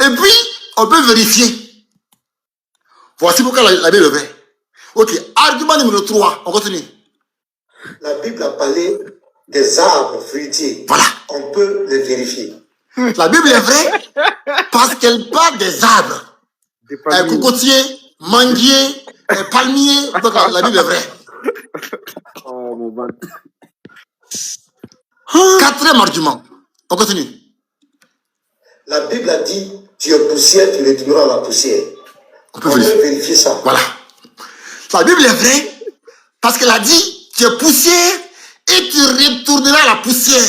Et puis, on peut vérifier. Voici pourquoi la Bible est vraie. Ok, argument numéro 3, on continue. La Bible a parlé des arbres fruitiers. Voilà. On peut les vérifier. La Bible est vraie parce qu'elle parle des arbres. Cocotiers, manguiers, palmiers. Donc la Bible est vraie. Oh, mon bad. Quatrième argument. On continue. La Bible a dit, tu es poussière, tu retourneras à la poussière. On peut vérifier ça. Voilà. La Bible est vraie parce qu'elle a dit, tu es poussière et tu retourneras à la poussière.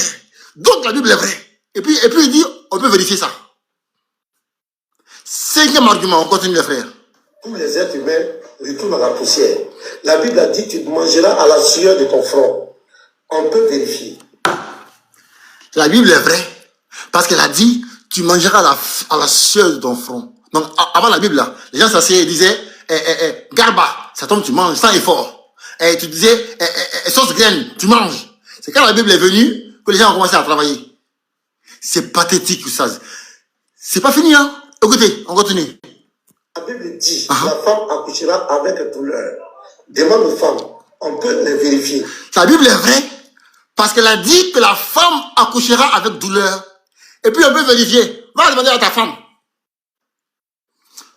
Donc la Bible est vraie. Et puis il dit, on peut vérifier ça. Cinquième argument, on continue les frères. Tous les êtres humains retournent à la poussière. La Bible a dit, tu mangeras à la sueur de ton front. On peut vérifier. La Bible est vraie parce qu'elle a dit, tu mangeras à la sueur de ton front. Donc avant la Bible, là, les gens s'asseyaient et disaient, garba, ça tombe, tu manges sans effort. Et tu disais, sauce graine, tu manges. C'est quand la Bible est venue que les gens ont commencé à travailler. C'est pathétique, ça. C'est pas fini, hein. Écoutez, on continue. La Bible dit, la femme accouchera avec douleur. Demande aux femmes, on peut les vérifier. La Bible est vraie parce qu'elle a dit que la femme accouchera avec douleur. Et puis on peut vérifier. Va demander à ta femme.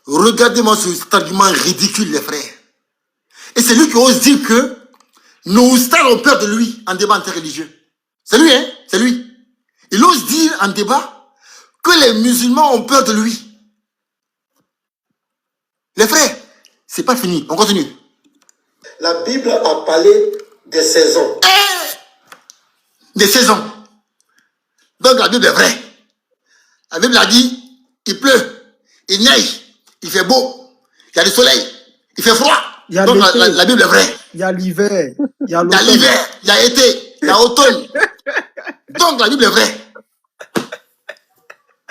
Regardez-moi cet argument ridicule, les frères. Et c'est lui qui ose dire que nos stars ont peur de lui en débat interreligieux. C'est lui, hein? C'est lui. Il ose dire en débat que les musulmans ont peur de lui. Les frères, c'est pas fini. On continue. La Bible a parlé des saisons. Des saisons. Donc la Bible est vraie. La Bible a dit, il pleut, il neige, il fait beau, il y a du soleil, il fait froid. Donc la Bible est vraie. Il y a l'hiver, il y a l'hiver, il y a été, il y a automne. Donc la Bible est vraie.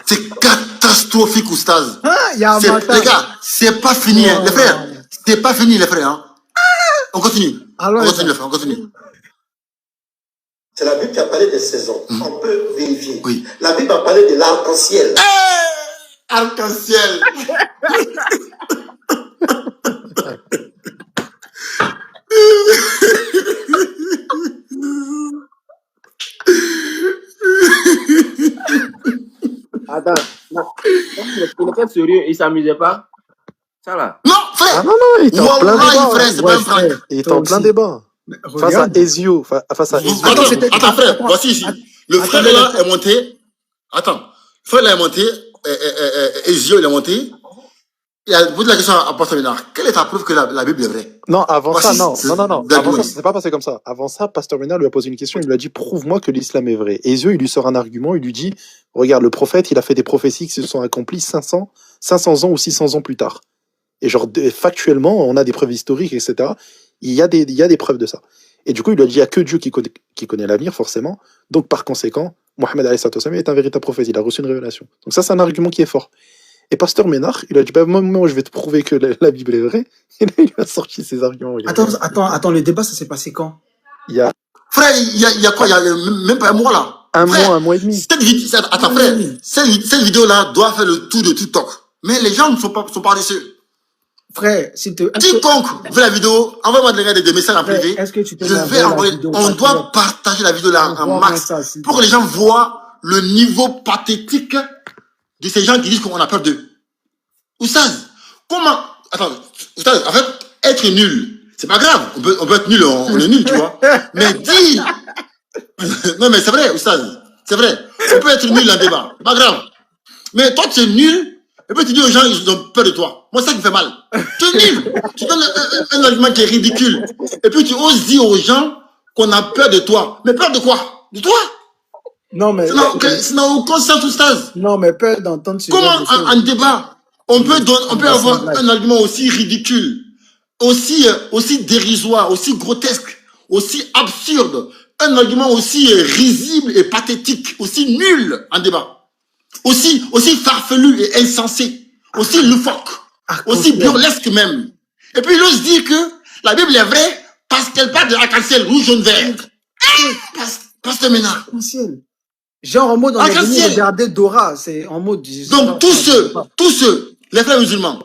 C'est catastrophique, oustaz. Il y a les gars, c'est pas fini, hein, les frères. C'est pas fini, les frères. Hein. On continue. On continue, les frères, on continue. C'est la Bible qui a parlé des saisons. On peut vérifier. Oui. La Bible a parlé de l'arc-en-ciel. Arc-en-ciel. Attends, non. Il était sérieux, il s'amusait pas. Ça là. Non, frère. Ah non, il était en plein débat. Frère, c'est pas un prank. Il était en plein débat. Face à Ezio. Attends, frère, voici ici. Le frère là est monté. Attends. Le frère là est monté. Ezio, il est monté. Il a posé la question à Pasteur Ménard. Quelle est ta preuve que la Bible est vraie? Non, avant ça, non. Avant ça, c'est pas passé comme ça. Avant ça, Pasteur Ménard lui a posé une question. Il lui a dit, prouve-moi que l'islam est vrai. Ezio, il lui sort un argument. Il lui dit, regarde, le prophète, il a fait des prophéties qui se sont accomplies 500 ans ou 600 ans plus tard. Et genre, factuellement, on a des preuves historiques, etc. Il y a des preuves de ça. Et du coup, il lui a dit, il n'y a que Dieu qui connaît l'avenir, forcément. Donc, par conséquent, Mohammed est un véritable prophète. Il a reçu une révélation. Donc ça, c'est un argument qui est fort. Et Pasteur Ménard, il a dit, bah, moi, je vais te prouver que la Bible est vraie. Et là, il a sorti ses arguments. Attends, le débat, ça s'est passé quand? Frère, il y a quoi? Il y a même pas un mois là. Un mois et demi. Attends, frère, cette vidéo-là doit faire le tour de TikTok. Mais les gens ne sont pas paresseux. Frère, s'il te plaît. Quiconque veut la vidéo, envoie-moi des messages en privé. Est-ce que tu peux envoyer. On doit partager la vidéo là en max pour que les gens voient le niveau pathétique de ces gens qui disent qu'on a peur d'eux. Oustaz, comment. Attends, Oustaz, en fait, être nul, c'est pas grave. On peut être nul, on est nul, tu vois. Mais dis. Non, mais c'est vrai, Oustaz. C'est vrai. On peut être nul en débat. C'est pas grave. Mais toi, tu es nul. Et puis tu dis aux gens, ils ont peur de toi. Moi, ça qui me fait mal. Tu es nul. Tu donnes un argument qui est ridicule. Et puis tu oses dire aux gens qu'on a peur de toi. Mais peur de quoi? De toi? Non, mais. Ça n'a aucun sens, Oustaz. Non, mais peur d'entendre ce Comment en débat, on peut avoir un argument aussi ridicule, aussi dérisoire, aussi grotesque, aussi absurde, un argument aussi risible et pathétique, aussi nul en débat. Aussi farfelu et insensé, aussi loufoque, aussi burlesque même. Et puis il ose dire que la Bible est vraie parce qu'elle parle de l'arc-en-ciel rouge, jaune, vert. Pasteur Ménard. Genre en mode on est venu regarder Dora, c'est en mode. Donc tous ceux, les frères musulmans,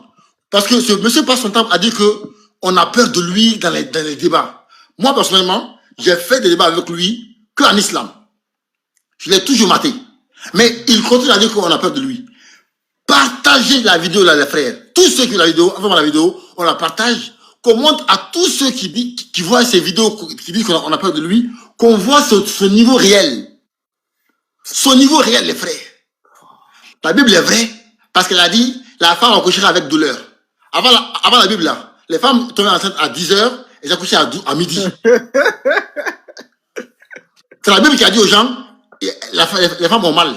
parce que ce monsieur passe son temps à dire que on a peur de lui dans les débats. Moi personnellement, j'ai fait des débats avec lui qu'en islam. Je l'ai toujours maté. Mais il continue à dire qu'on a peur de lui. Partagez la vidéo là, les frères. Tous ceux qui ont la vidéo, enfin la vidéo, on la partage. Qu'on montre à tous ceux qui voient ces vidéos, qui disent qu'on a peur de lui, qu'on voit ce niveau réel. Son niveau réel, les frères. La Bible est vraie parce qu'elle a dit la femme accouchera avec douleur. Avant la Bible là, les femmes tombaient enceintes à 10h et accouchaient à midi. C'est la Bible qui a dit aux gens les femmes ont mal.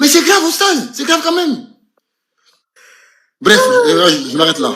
Mais c'est grave, Oustaz. C'est grave quand même. Bref, je m'arrête là.